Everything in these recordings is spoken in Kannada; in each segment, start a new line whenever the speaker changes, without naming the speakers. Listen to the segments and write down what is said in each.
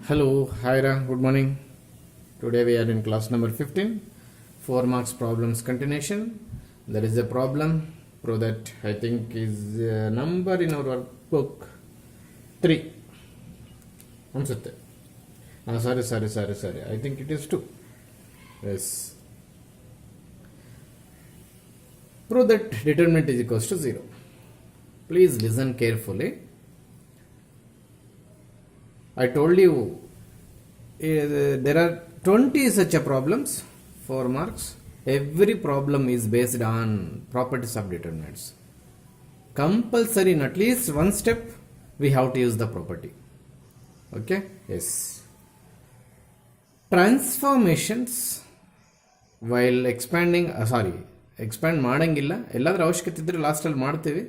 Hello, hi Ra, good morning. Today we are in class number 15, 4 marks problems continuation. There is a problem, prove that I think is a number in our workbook 3. Answerte. Sorry. I think it is 2. Yes. Prove that determinant is equals to 0. Please listen carefully. I told you there are 20 such a problems, 4 marks. Every problem is based on properties of determinants. Compulsory in at least one step we have to use the property. Okay? Yes. Transformations while expanding, expand ಮಾಡಂಗಿಲ್ಲ ಎಲ್ಲಾದ್ರೂ ಅವಶ್ಯಕತೆ ಇದ್ದರೆ ಲಾಸ್ಟಲ್ಲಿ ಮಾಡ್ತೀವಿ.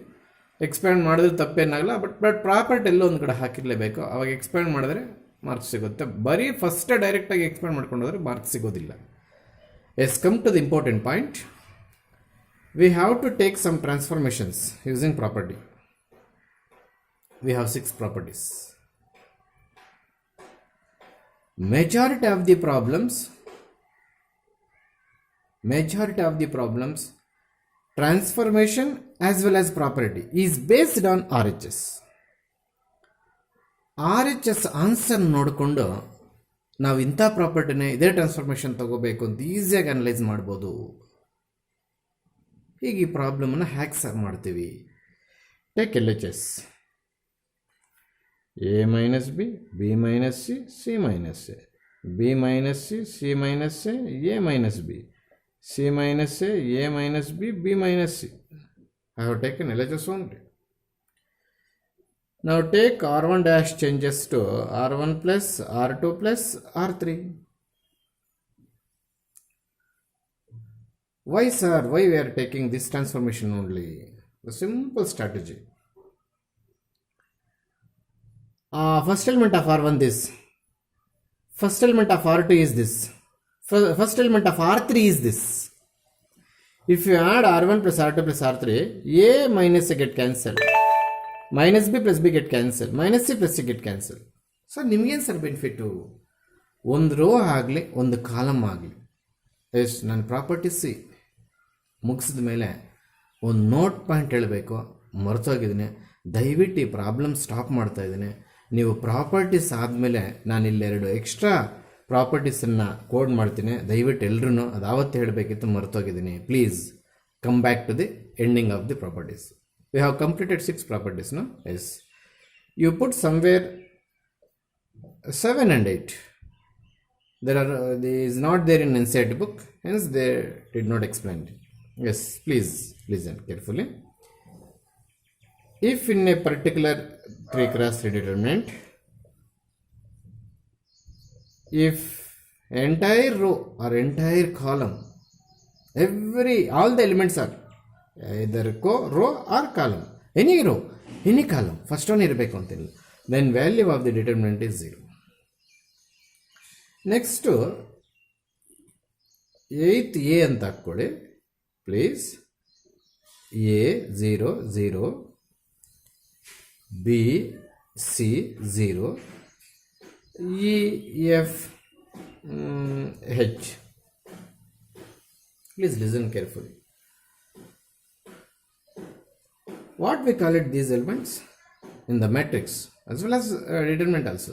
ಎಕ್ಸ್ಪ್ಯಾಂಡ್ ಮಾಡಿದ್ರೆ ತಪ್ಪೇನಾಗಲ್ಲ, ಬಟ್ ಪ್ರಾಪರ್ಟಿ ಎಲ್ಲೋ ಒಂದು ಕಡೆ ಹಾಕಿರಲೇಬೇಕು. ಅವಾಗ ಎಕ್ಸ್ಪ್ಯಾಂಡ್ ಮಾಡಿದ್ರೆ ಮಾರ್ಕ್ಸ್ ಸಿಗುತ್ತೆ. ಬರೀ ಫಸ್ಟ್ ಡೈರೆಕ್ಟಾಗಿ ಎಕ್ಸ್ಪ್ಯಾಂಡ್ ಮಾಡ್ಕೊಂಡು ಹೋದರೆ ಮಾರ್ಕ್ಸ್ ಸಿಗೋದಿಲ್ಲ. Yes, come to the important point. We have to take some transformations using property. We have 6 properties. Majority of the problems transformation as well as property is based on RHS. RHS answer ನೋಡಿಕೊಂಡು ನಾವು ಇಂಥ ಪ್ರಾಪರ್ಟಿನೇ ಇದೇ ಟ್ರಾನ್ಸ್ಫಾರ್ಮೇಷನ್ ತಗೋಬೇಕು ಅಂತ ಈಸಿಯಾಗಿ ಅನಲೈಸ್ ಮಾಡ್ಬೋದು. ಹೀಗೆ ಈ ಪ್ರಾಬ್ಲಮನ್ನು ಹ್ಯಾಕ್ ಸಾಲ್ವ್ ಮಾಡ್ತೀವಿ. Take LHS A minus B, B minus C, C minus A, B minus C, C minus A, A minus B, C minus A, A minus B, B minus C. I have taken LHS only. Now take R1 dash changes to R1 plus R2 plus R3. Why sir? Why we are taking this transformation only? The simple strategy. First element of R1 this. First element of R2 is this. First element of R3 is this. If you add R1 plus R2 plus R3, A minus A get cancelled. Minus B plus B get cancelled. Minus C plus C get cancelled. So, ನಿಮಗೇನು ಸರ್ ಬೆನಿಫಿಟ್ಟು? ಒಂದು ರೋ ಆಗಲಿ ಒಂದು ಕಾಲಮ್ ಆಗಲಿ. ಎಸ್, ನಾನು ಪ್ರಾಪರ್ಟೀಸ್ ಮುಗಿಸಿದ ಮೇಲೆ ಒಂದು ನೋಟ್ ಪಾಯಿಂಟ್ ಹೇಳಬೇಕು, ಮರ್ತೋಗಿದ್ದೀನಿ. ದಯವಿಟ್ಟು ಈ ಪ್ರಾಬ್ಲಮ್ ಸ್ಟಾಪ್ ಮಾಡ್ತಾ ಇದ್ದೀನಿ. ನೀವು ಪ್ರಾಪರ್ಟೀಸ್ ಆದಮೇಲೆ ನಾನಿಲ್ಲಿ 2 ಎಕ್ಸ್ಟ್ರಾ ಪ್ರಾಪರ್ಟೀಸನ್ನು ಕೋಡ್ ಮಾಡ್ತೀನಿ. ದಯವಿಟ್ಟು ಎಲ್ಲರೂ ಅದು ಆವತ್ತು ಹೇಳಬೇಕಿತ್ತು, ಮರ್ತೋಗಿದ್ದೀನಿ. Please come back to the ending of the properties. We have completed 6 properties, no? Yes. You put somewhere 7 and 8. There is not there in NCERT book, hence they did not explain it. Yes, please listen carefully. If in a particular 3x3 determinant, if entire row or entire column, all the elements are either row or column, any row, any column, first one ಇರಬೇಕು ಅಂತಿಲ್ಲ, then value of the determinant is 0. Next 8th A ಅಂತ ಹಾಕ್ಕೊಳ್ಳಿ please. A 0 0, B C 0, E F H. Please listen carefully. What we call it, these elements in the matrix as well as determinant also,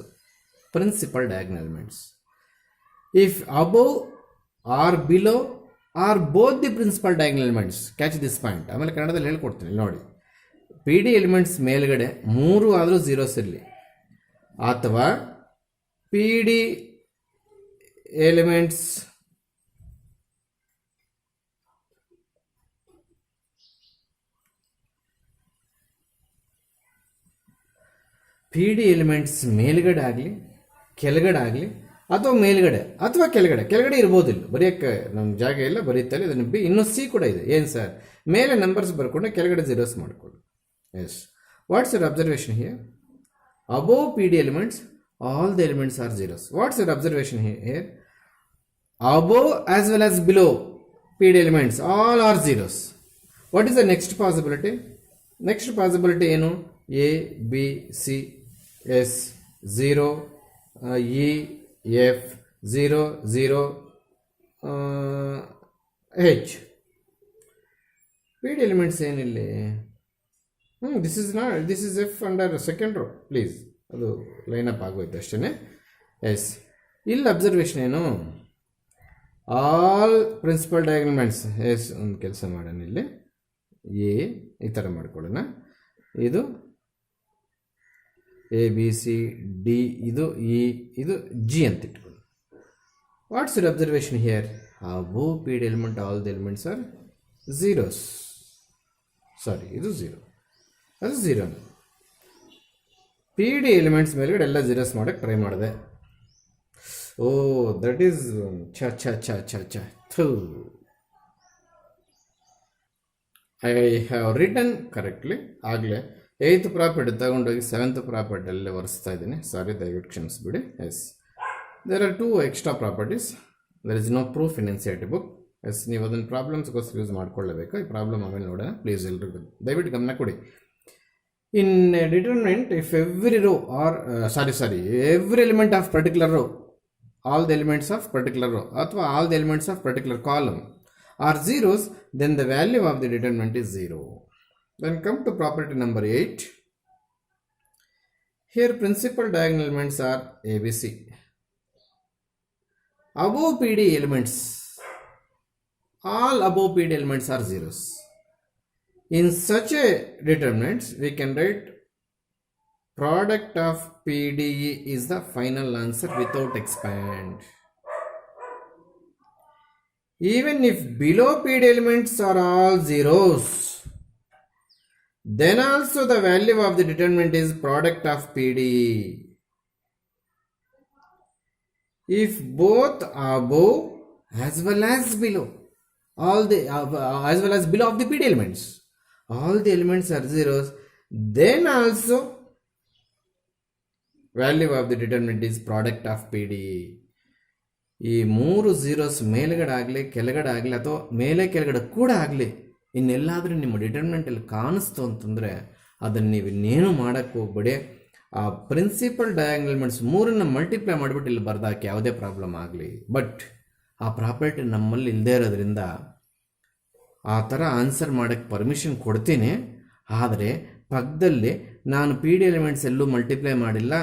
principal diagonal elements. If above or below or both the principal diagonal elements, catch this point. ಆಮೇಲೆ ಕನ್ನಡದಲ್ಲಿ ಹೇಳ್ಕೊಡ್ತೀನಿ ನೋಡಿ. PD ಎಲಿಮೆಂಟ್ಸ್ ಮೇಲ್ಗಡೆ 3 ಆದರೂ ಝೀರೋಸ್ ಇರಲಿ, ಅಥವಾ PD ಎಲಿಮೆಂಟ್ಸ್ ಮೇಲ್ಗಡೆ ಆಗಲಿ ಕೆಳಗಡೆ ಆಗಲಿ, ಅಥವಾ ಮೇಲ್ಗಡೆ ಅಥವಾ ಕೆಳಗಡೆ ಇರ್ಬೋದಿಲ್ಲ, ಬರೆಯೋಕ್ಕೆ ನಮ್ಗೆ ಜಾಗ ಇಲ್ಲ, ಬರೀತಾರೆ. ಇದನ್ನು B, ಇನ್ನೂ C ಕೂಡ ಇದೆ. ಏನು ಸರ್? ಮೇಲೆ ನಂಬರ್ಸ್ ಬರ್ಕೊಂಡು ಕೆಳಗಡೆ ಝೀರೋಸ್ ಮಾಡಿಕೊಳ್ಳಿ. Yes, what's your observation here? Above PD elements all the elements are zeros. What's your observation here? Above as well as below PD elements all are zeros. What is the next possibility? Next possibility ಏನು? A, B, C, S 0, E, F, 0, 0, H. PD elements ಏನಿಲ್ಲಿ this is F under second row please, ಅದು ಲೈನಪ್ ಆಗೋಯ್ತು ಅಷ್ಟೇ. ಎಸ್, ಇಲ್ಲಿ ಅಬ್ಸರ್ವೇಷನ್ ಏನು, ಆಲ್ ಪ್ರಿನ್ಸಿಪಲ್ ಡಯಾಗ್ನಲ್ಮೆಂಟ್ಸ್. ಎಸ್, ಒಂದು ಕೆಲಸ ಮಾಡೋಣ, ಇಲ್ಲಿ ಎ ಈ ಥರ ಮಾಡ್ಕೊಳ್ಳೋಣ, ಇದು ಎ ಬಿ ಸಿ ಡಿ, ಇದು ಇ, ಇದು ಜಿ ಅಂತ ಇಟ್ಕೊಳ್ಳಿ. What's your observation here? Above P D element all the elements are zeros. Sorry, ಇದು ಝೀರೋ, ಅದು ಝೀರೋ. ಪಿ ಡಿ ಎಲಿಮೆಂಟ್ಸ್ ಮೇಲ್ಗಡೆ ಎಲ್ಲ ಝೀರೋಸ್ ಮಾಡೋಕ್ಕೆ ಟ್ರೈ ಮಾಡಿದೆ. ಓ, ದಟ್ ಈಸ್ ಛ ಛ ಛ ಛ ಛ ಥೂ. ಐ ಹ್ಯಾವ್ ರಿಟನ್ ಕರೆಕ್ಟ್ಲಿ ಆಗಲೇ 8th ಪ್ರಾಪರ್ಟಿ ತಗೊಂಡೋಗಿ 7th ಪ್ರಾಪರ್ಟಿಯಲ್ಲೇ ಒರೆಸ್ತಾ ಇದ್ದೀನಿ. ಸಾರಿ, ದಯವಿಟ್ಟು ಕ್ಷಮಿಸ್ಬಿಡಿ. Yes, there are 2 extra properties. There is no proof in NCERT book. Yes, ನೀವು ಅದನ್ನು ಪ್ರಾಬ್ಲಮ್ಸ್ಗೋಸ್ಕರ ಯೂಸ್ ಮಾಡ್ಕೊಳ್ಳೇಬೇಕು. ಈ ಪ್ರಾಬ್ಲಮ್ ಆಮೇಲೆ ನೋಡೋಣ, ಪ್ಲೀಸ್ ಎಲ್ರಿಗೂ ದಯವಿಟ್ಟು ಗಮನ ಕೊಡಿ. In determinant, if every row or every element of particular row, all the elements of particular row ಅಥವಾ all the elements of particular column are zeros, then the value of the determinant is 0. Then come to property number 8. Here principal diagonal elements are ABC. Above PD elements, all above PD elements are zeros. In such a determinant, we can write product of PDE is the final answer without expand. Even if below PD elements are all zeros, then also the value of the determinant is product of PDE. If both above as well as below, as well as below of the PD elements, all the elements are zeros, then also value of the determinant is product of P D. ಈ 3 ಝೀರೋಸ್ ಮೇಲ್ಗಡೆ ಆಗಲಿ ಕೆಳಗಡೆ ಆಗಲಿ ಅಥವಾ ಮೇಲೆ ಕೆಳಗಡೆ ಕೂಡ ಆಗಲಿ, ಇನ್ನೆಲ್ಲಾದರೂ ನಿಮ್ಮ ಡಿಟರ್ಮಿನೆಂಟಲ್ಲಿ ಕಾಣಿಸ್ತು ಅಂತಂದರೆ ಅದನ್ನು ನೀವು ಇನ್ನೇನು ಮಾಡೋಕ್ಕೆ ಹೋಗ್ಬೇಡಿ. ಆ ಪ್ರಿನ್ಸಿಪಲ್ ಡಯಾಗ್ನಲ್ಮೆಂಟ್ಸ್ 3ನ್ನು ಮಲ್ಟಿಪ್ಲೈ ಮಾಡಿಬಿಟ್ಟು ಇಲ್ಲಿ ಬರ್ದಾಕಿ, ಯಾವುದೇ ಪ್ರಾಬ್ಲಮ್ ಆಗಲಿ. ಬಟ್ ಆ ಪ್ರಾಪರ್ಟಿ ನಮ್ಮಲ್ಲಿ ಇಲ್ಲದೇ ಇರೋದ್ರಿಂದ ಆ ಥರ ಆನ್ಸರ್ ಮಾಡೋಕ್ಕೆ ಪರ್ಮಿಷನ್ ಕೊಡ್ತೀನಿ. ಆದರೆ ಪಕ್ಕದಲ್ಲಿ ನಾನು ಪಿ ಡಿ ಎಲಿಮೆಂಟ್ಸ್ ಎಲ್ಲೂ ಮಲ್ಟಿಪ್ಲೈ ಮಾಡಿಲ್ಲ,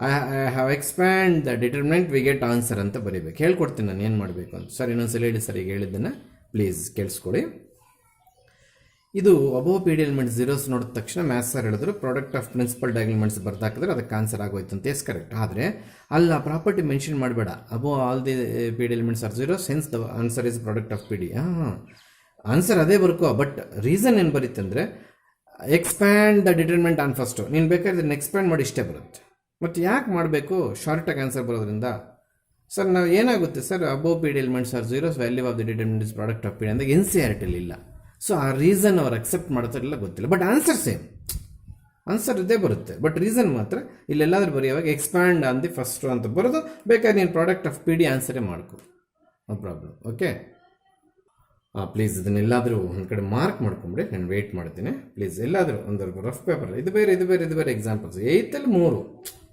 I have expand the determinant we get answer ಅಂತ ಬರೀಬೇಕು. ಹೇಳ್ಕೊಡ್ತೀನಿ ನಾನು ಏನು ಮಾಡಬೇಕು ಅಂತ. ಸರ್, ಇನ್ನೊಂದ್ಸಲ ಹೇಳಿ ಸರ್, ಈಗ ಹೇಳಿದ್ದನ್ನು ಪ್ಲೀಸ್ ಕೇಳಿಸ್ಕೊಡಿ. ಇದು above P D elements zeros ನೋಡಿದ ತಕ್ಷಣ ಮ್ಯಾಥ್ಸ್ ಸರ್ ಹೇಳಿದ್ರು ಪ್ರಾಡಕ್ಟ್ ಆಫ್ ಪ್ರಿನ್ಸಿಪಲ್ ಡಯಾಗ್ನಲ್ಮೆಂಟ್ಸ್ ಬರ್ದಾಕಿದ್ರೆ ಅದಕ್ಕೆ ಆನ್ಸರ್ ಆಗೋಯ್ತು ಅಂತ. Yes, correct. ಆದರೆ ಅಲ್ಲ, ಪ್ರಾಪರ್ಟಿ ಮೆನ್ಷನ್ ಮಾಡಬೇಡ. Above all the P D elements are zeros, hence the answer is product of P D. Answer ಅದೇ ಬರ್ಕೋ, ಬಟ್ ರೀಸನ್ ಏನು ಬರುತ್ತೆ ಅಂದರೆ expand the determinant on first. ನೀನು ಬೇಕಾದ್ರೆ ಎಕ್ಸ್ಪ್ಯಾಂಡ್ ಮಾಡಿ ಇಷ್ಟೇ ಬರುತ್ತೆ. ಮತ್ತು ಯಾಕೆ ಮಾಡಬೇಕು? ಶಾರ್ಟಾಗಿ ಆನ್ಸರ್ ಬರೋದ್ರಿಂದ. ಸರ್, ನಾವು ಏನಾಗುತ್ತೆ sir, above P D elements are zeros, value of the determinant is product of P D ಅಂದಾಗ NCERT ಇಲ್ಲ. ಸೊ ಆ ರೀಸನ್ ಅವ್ರು ಅಕ್ಸೆಪ್ಟ್ ಮಾಡ್ತಾರಿಲ್ಲ ಗೊತ್ತಿಲ್ಲ. ಬಟ್ ಆನ್ಸರ್ ಸೇಮ್, ಆನ್ಸರ್ ಇದೇ ಬರುತ್ತೆ. ಬಟ್ ರೀಸನ್ ಮಾತ್ರ ಇಲ್ಲೆಲ್ಲಾದ್ರೂ ಬರೆಯುವಾಗ ಎಕ್ಸ್ಪ್ಯಾಂಡ್ ಆನ್ ದಿ ಫಸ್ಟ್ ಅಂತ ಬರೋದು. ಬೇಕಾದ್ರೆ ನೀನು ಪ್ರಾಡಕ್ಟ್ ಆಫ್ ಪಿ ಡಿ ಆನ್ಸರೇ ಮಾಡ್ಕೊ, ನೋ ಪ್ರಾಬ್ಲಮ್. ಓಕೆ, ಪ್ಲೀಸ್ ಇದನ್ನೆಲ್ಲಾದರೂ ಒಂದು ಕಡೆ ಮಾರ್ಕ್ ಮಾಡ್ಕೊಂಬಿಡಿ, ನಾನು ವೆಯ್ಟ್ ಮಾಡ್ತೀನಿ. ಪ್ಲೀಸ್ ಎಲ್ಲಾದರೂ ಒಂದು ರಫ್ ಪೇಪರ್, ಇದು ಬೇರೆ ಎಕ್ಸಾಂಪಲ್ಸ್. 8ಲ್ಲಿ 3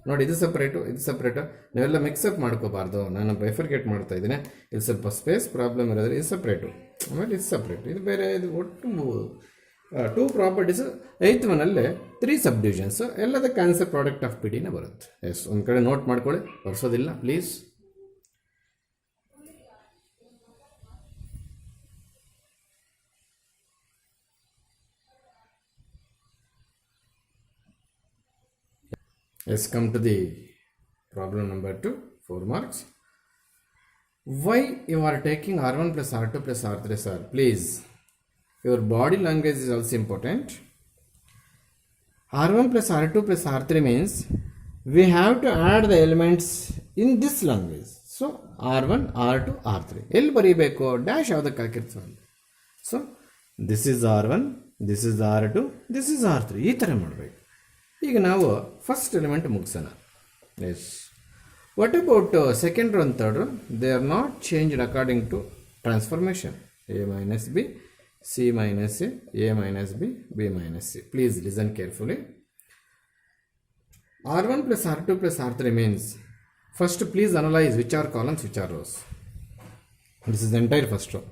ನೋಡಿ, ಇದು ಸಪ್ರೇಟು, ಇದು ಸಪ್ರೇಟು. ನೀವೆಲ್ಲ ಮಿಕ್ಸಪ್ ಮಾಡ್ಕೋಬಾರ್ದು. ನಾನು ಬೈಫರ್ಗೇಟ್ ಮಾಡ್ತಾ ಇದ್ದೀನಿ. ಇದು ಸ್ವಲ್ಪ ಸ್ಪೇಸ್ ಪ್ರಾಬ್ಲಮ್ ಇರೋದ್ರೆ ಇದು ಸಪ್ರೇಟು, ಆಮೇಲೆ ಇದು ಸಪ್ರೇಟು, ಇದು ಬೇರೆ. ಇದು ಒಟ್ಟು 2 ಪ್ರಾಪರ್ಟೀಸು, 8th ಒನ್ನಲ್ಲೇ 3 ಸಬ್ ಡಿವಿಷನ್ಸು. ಎಲ್ಲದಕ್ಕೆ ಆನ್ಸರ್ ಪ್ರಾಡಕ್ಟ್ ಆಫ್ ಪಿ ಡಿನೇ ಬರುತ್ತೆ. ಎಸ್, ಒಂದು ಕಡೆ ನೋಟ್ ಮಾಡ್ಕೊಳ್ಳಿ, ಬರ್ಸೋದಿಲ್ಲ please. Let's come to the problem number 2, 4 marks. Why you are taking R1 plus R2 plus R3, sir? Please, your body language is also important. R1 plus R2 plus R3 means we have to add the elements in this language. So, R1, R2, R3. ಎಲ್ಲಿ ಬರೀಬೇಕು? ಡ್ಯಾಶ್ ಯಾವುದಕ್ಕೆ ಹಾಕಿರ್ತೀವಿ. So this is R1, this is R2, this is R3. ಈ ಥರ ಮಾಡಬೇಕು. ಈಗ ನಾವು ಫಸ್ಟ್ ಎಲಿಮೆಂಟ್ ಮುಗಿಸೋಣ. Yes, what about second row and third row? They are not changed according to transformation. A minus B, C minus A minus B, B minus C. Please listen carefully. R1 plus R2 plus R3 means First, please analyze which are columns, which are rows. This is the entire first row,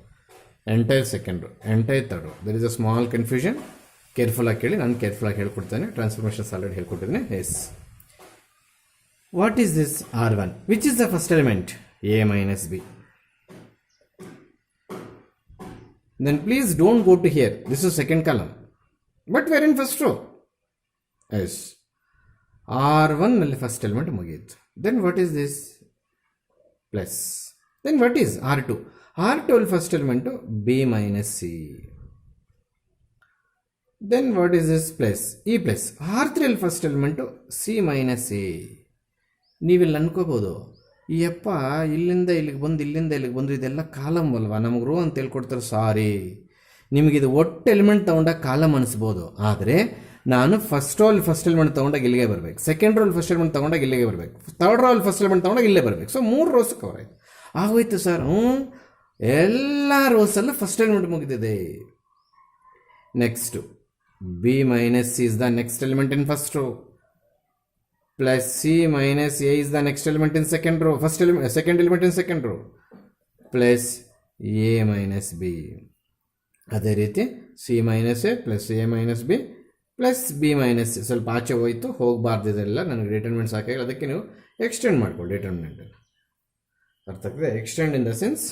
entire second row, entire third row. There is a small confusion. Careful ಆಗಿ ನಾನು ಕೇರ್ಫುಲ್ ಆಗಿ ಹೇಳ್ಕೊಡ್ತೇನೆ. ಟ್ರಾನ್ಸ್ಫಾರ್ಮೇಷನ್ಸ್ ಆಲ್ರೆಡಿ ಹೇಳ್ಕೊಟ್ಟಿದ್ದೀನಿ. Yes, what is this R1? Which is the first element? A minus B. Then please don't go to here. This is second column. But we are in first row. Yes. R1 ನಲ್ಲಿ ಫಸ್ಟ್ ಎಲಿಮೆಂಟ್ ಮುಗಿಯಿತು. Then what is this? Plus. Then what is R2? R2 ಅಲ್ಲಿ first element B minus C. Then what is this? Plus. E plus. R3 ಅಲ್ಲಿ first element C minus A. ನೀವಿಲ್ಲಿ ಅನ್ಕೋಬೋದು, ಈ ಅಪ್ಪ ಇಲ್ಲಿಂದ ಇಲ್ಲಿಗೆ ಬಂದು ಇಲ್ಲಿಂದ ಇಲ್ಲಿಗೆ ಬಂದು ಇದೆಲ್ಲ ಕಾಲಮ್ ಅಲ್ವಾ, ನಮಗೆ ರೋ ಅಂತ ಹೇಳ್ಕೊಡ್ತಾರೆ. ಸಾರಿ, ನಿಮಗಿದು ಒಟ್ಟು ಎಲಿಮೆಂಟ್ ತೊಗೊಂಡಾಗ ಕಾಲಮ್ ಅನಿಸ್ಬೋದು. ಆದರೆ ನಾನು ಫಸ್ಟ್ ರೋಲ್ ಫಸ್ಟ್ ಎಲಿಮೆಂಟ್ ತೊಗೊಂಡಾಗ ಇಲ್ಲಿಗೆ ಬರಬೇಕು, ಸೆಕೆಂಡ್ ರೋಲ್ ಫಸ್ಟ್ ಎಲಿಮೆಂಟ್ ತೊಗೊಂಡಾಗ ಇಲ್ಲಿಗೆ ಬರಬೇಕು, ಥರ್ಡ್ ರೋಲ್ ಫಸ್ಟ್ ಎಲಿಮೆಂಟ್ ತೊಗೊಂಡಾಗ ಇಲ್ಲೇ ಬರಬೇಕು. ಸೊ 3 ರೋಸ್ ಕವರ್ ಆಯಿತು. ಆಗೋಯ್ತು ಸರ್. ಎಲ್ಲ ರೋಸಲ್ಲೂ ಫಸ್ಟ್ ಎಲಿಮೆಂಟ್ ಮುಗಿದಿದೆ. Next B minus C is the next element in first row. Plus C minus A is the next element in second row. Second element in second row. Plus A minus B. ಅದೇ ರೀತಿ C minus A plus A minus B plus B minus C. ಸ್ವಲ್ಪ ಆಚೆ ಹೋಯ್ತು, ಹೋಗಬಾರ್ದಿದೆಲ್ಲ. ನನಗೆ ಡಿಟರ್ಮಿನೆಂಟ್ ಸಾಕಾಗಿ, ಅದಕ್ಕೆ ನೀವು ಎಕ್ಸ್ಟೆಂಡ್ ಮಾಡ್ಕೊಳ್ಳಿ ಡಿಟರ್ಮಿನೆಂಟ್. ಅರ್ಥ ಆಗ್ತದೆ? Extend in the sense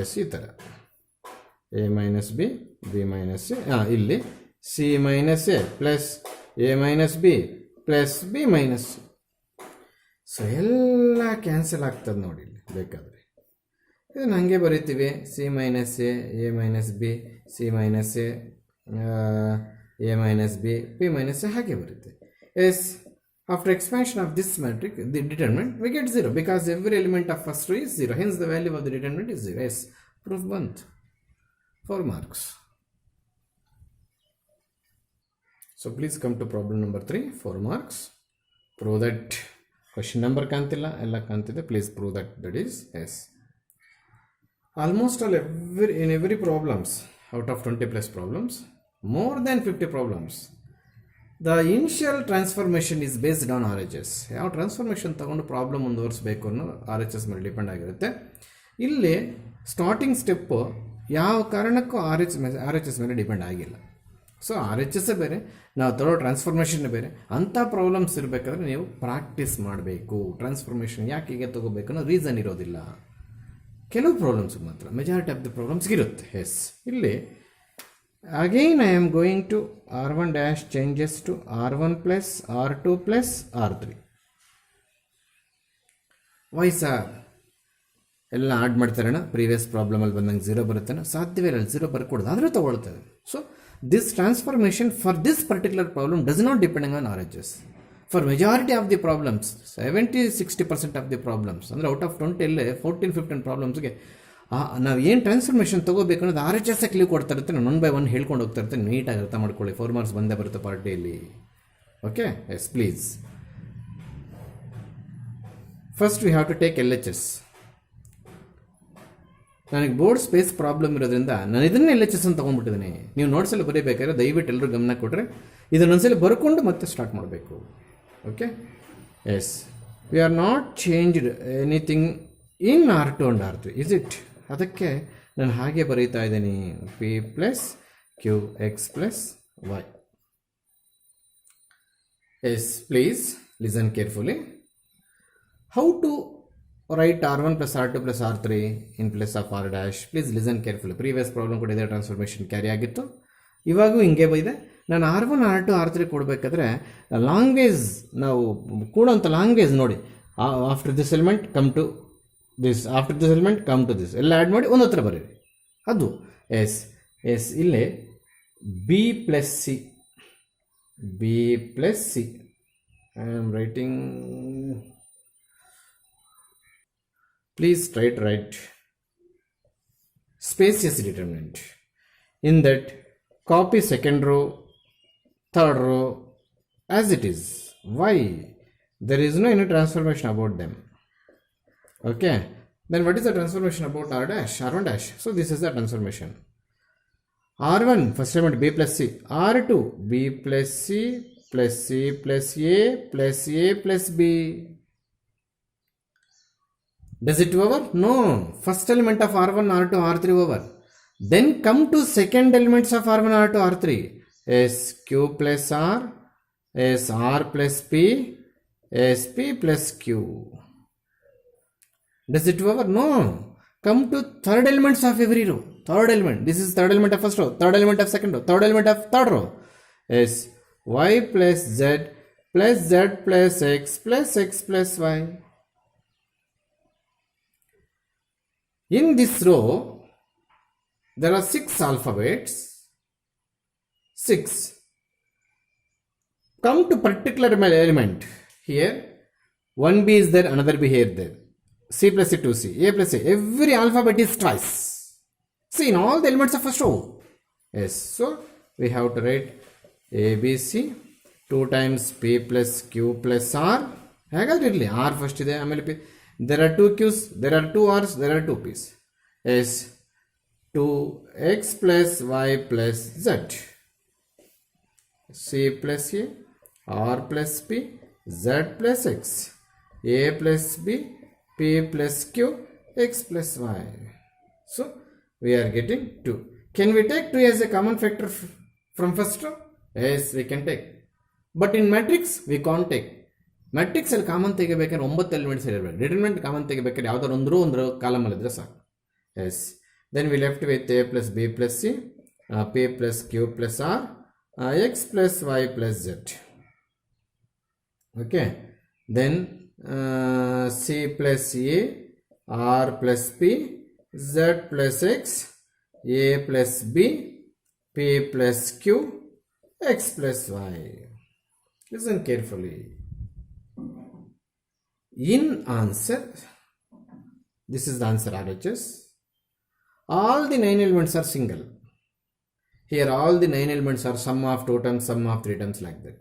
yes ಈ ಥರ A minus B, B minus C. ಇಲ್ಲಿ C minus A plus A minus B plus B minus C. So ಎಲ್ಲ ಕ್ಯಾನ್ಸಲ್ ಆಗ್ತದೆ ನೋಡಿ ಇಲ್ಲಿ ಬೇಕಾದರೆ. ಇದನ್ನು ಹಾಗೆ ಬರೀತೀವಿ. C minus A, A minus B, C minus A, A minus B, P minus A ಹಾಗೆ ಬರುತ್ತೆ. Yes, after expansion of this matrix, the determinant, we get 0 because every element of first row is 0. Hence the value of the determinant is 0. Yes, proof ಬಂತು. 4 marks. So please come to problem number 3, 4 marks. Prove that question number ಕಾಂತಿಲ್ಲ, ಎಲ್ಲ ಕಾಂತಿದೆ. Please prove that. That is yes. Almost all in every problems, out of 20 plus problems, more than 50 problems, the initial transformation is based on RHS. ಯಾವ ಟ್ರಾನ್ಸ್ಫಾರ್ಮೇಷನ್ ತಗೊಂಡು ಪ್ರಾಬ್ಲಮ್ ಮುಂದುವರಿಸಬೇಕು ಅನ್ನೋ RHS ಮೇಲೆ ಡಿಪೆಂಡ್ ಆಗಿರುತ್ತೆ. ಇಲ್ಲಿ ಸ್ಟಾರ್ಟಿಂಗ್ ಸ್ಟೆಪ್ಪು ಯಾವ ಕಾರಣಕ್ಕೂ ಆರ್ ಎಚ್ ಎಸ್ ಮೇಲೆ ಡಿಪೆಂಡ್ ಆಗಿಲ್ಲ. ಸೊ ಆರ್ ಎಚ್ ಎಸ್ಸೇ ಬೇರೆ, ನಾವು ತಗೊಳ್ಳೋ ಟ್ರಾನ್ಸ್ಫಾರ್ಮೇಷನ್ನೇ ಬೇರೆ. ಅಂಥ ಪ್ರಾಬ್ಲಮ್ಸ್ ಇರಬೇಕಾದ್ರೆ ನೀವು ಪ್ರಾಕ್ಟೀಸ್ ಮಾಡಬೇಕು. ಟ್ರಾನ್ಸ್ಫಾರ್ಮೇಷನ್ ಯಾಕೆ ಹೀಗೆ ತೊಗೋಬೇಕು ಅನ್ನೋ ರೀಸನ್ ಇರೋದಿಲ್ಲ. ಕೆಲವು ಪ್ರಾಬ್ಲಮ್ಸ್ಗೆ ಮಾತ್ರ, ಮೆಜಾರಿಟಿ ಆಫ್ ದಿ ಪ್ರಾಬ್ಲಮ್ಸ್ಗೆ ಇರುತ್ತೆ. ಎಸ್, ಇಲ್ಲಿ again I am going to R1 dash changes to R1 plus R2 plus R3. Why sir ಎಲ್ಲ ಆಡ್ ಮಾಡ್ತಾರಣ, ಪ್ರೀವಿಯಸ್ ಪ್ರಾಬ್ಲಮಲ್ಲಿ ಬಂದಂಗೆ 0 ಬರುತ್ತಾನೆ. ಸಾಧ್ಯವೇ ಇಲ್ಲ 0 ಬರ್ಕೊಡೋದು, ಆದರೂ ತೊಗೊಳ್ತದೆ. So this transformation for this particular problem does not depending on R H S. For majority of the problems 70-60% of the problems, ಅಂದರೆ ಔಟ್ ಆಫ್ 20 14-15 ಪ್ರಾಬ್ಲಮ್ಸ್ಗೆ ನಾವು ಏನು ಟ್ರಾನ್ಸ್ಫಾರ್ಮೇಷನ್ ತೊಗೋಬೇಕು ಅನ್ನೋದು ಆರ್ ಎಚ್ ಎಸ್ ಕ್ಲೀವ್ ಕೊಡ್ತಾ ಇರುತ್ತೆ. ನಾನು 1 by 1 ಹೇಳ್ಕೊಂಡು ಹೋಗ್ತಾ ಇರ್ತೀನಿ. ನೀಟಾಗಿ ಅರ್ಥ ಮಾಡ್ಕೊಳ್ಳಿ. 4 marks ಬಂದೇ ಬರುತ್ತೆ ಪಾರ್ಟಿಯಲ್ಲಿ. Okay, yes please. First we have to take LHS. ನನಗೆ ಬೋರ್ಡ್ ಸ್ಪೇಸ್ ಪ್ರಾಬ್ಲಮ್ ಇರೋದ್ರಿಂದ ನಾನು ಇದನ್ನೇ LHS ಅಂತ ತೊಗೊಂಡ್ಬಿಟ್ಟಿದ್ದೀನಿ. ನೀವು ನೋಟ್ಸಲ್ಲಿ ಬರೀಬೇಕಾದ್ರೆ ದಯವಿಟ್ಟು ಎಲ್ಲರೂ ಗಮನ ಕೊಟ್ಟರೆ ಇದನ್ನೊಂದ್ಸಲಿ ಬರ್ಕೊಂಡು ಮತ್ತೆ ಸ್ಟಾರ್ಟ್ ಮಾಡಬೇಕು. Okay, yes, we are not changed anything in R2 and R3, is it? ಅದಕ್ಕೆ ನಾನು ಹಾಗೆ ಬರೀತಾ ಇದ್ದೀನಿ, P plus Q X plus Y. Yes, please listen carefully. How to write R1 plus R2 plus R3 in place of R dash. Please listen carefully. Previous problem ಕೂಡ ಇದೇ ಟ್ರಾನ್ಸ್ಫಾರ್ಮೇಷನ್ ಕ್ಯಾರಿ ಆಗಿತ್ತು, ಇವಾಗೂ ಹಿಂಗೆ ಇದೆ. ನಾನು R1 R2 R3 ಕೊಡಬೇಕಾದ್ರೆ ಲಾಂಗ್ವೇಜ್ ನಾವು ಕೂಡೋಂಥ ಲಾಂಗ್ವೇಜ್ ನೋಡಿ. After this element come to this, after this element come to this, ಎಲ್ಲ ಆ್ಯಡ್ ಮಾಡಿ ಒಂದು ಹತ್ರ ಬರೀರಿ. ಅದು ಎಸ್ ಎಸ್. ಇಲ್ಲೇ B plus C, B plus C. I am writing, please try to write spacious determinant. In that, copy second row, third row as it is. Why? There is no any transformation about them. Okay. Then what is the transformation about R dash? R1 dash. So this is the transformation. R1 first element B plus C. R2 B plus C plus C plus A plus A plus B. Does it over? No. First element of R1, R2, R3 over. Then come to second elements of R1, R2, R3. S Q plus R, S R plus P, S P plus Q. Does it over? No. Come to third elements of every row. Third element. This is third element of first row. Third element of second row. Third element of third row. S Y plus Z plus Z plus X plus X plus Y. In this row, there are 6 alphabets. 6. Come to particular element. Here, 1B is there, another B here there. C plus C, 2C, A plus A. Every alphabet is twice. See, in all the elements of first row. Yes, so we have to write A, B, C, 2 times P plus Q plus R. R first ಇದೆ ಆಮೇಲೆ P. There are 2 Q's, there are 2 R's, there are 2 P's. Yes, 2X plus Y plus Z. C plus A, R plus P, Z plus X. A plus B, P plus Q, X plus Y. So, we are getting 2. Can we take 2 as a common factor from first row? Yes, we can take. But in matrix, we can't take. Matrix ಅಲ್ಲಿ ಕಾಮನ್ ತೆಗಿಬೇಕಾದ್ರೆ 9 ಎಲಿಮೆಂಟ್ಸ್ ಇರಬೇಕು. ಡಿಟರ್ಮಿನೆಂಟ್ ಕಾಮನ್ ತೆಗಿಬೇಕಾದ್ರೆ ಯಾವ್ದಾದ್ರು ಒಂದು ಕಾಲಮ್ ಅಲ್ಲಿ ಇದ್ರೆ ಸಾಕು. Yes then we left with A plus B plus C, P plus Q plus R, X plus Y plus Z. Okay, then C plus A, R plus P, Z plus X, A plus B, P plus Q, X plus Y. Listen carefully. In answer, this is the answer RHS. All the 9 elements are single. Here all the 9 elements are sum of 2 terms, sum of 3 terms, like that.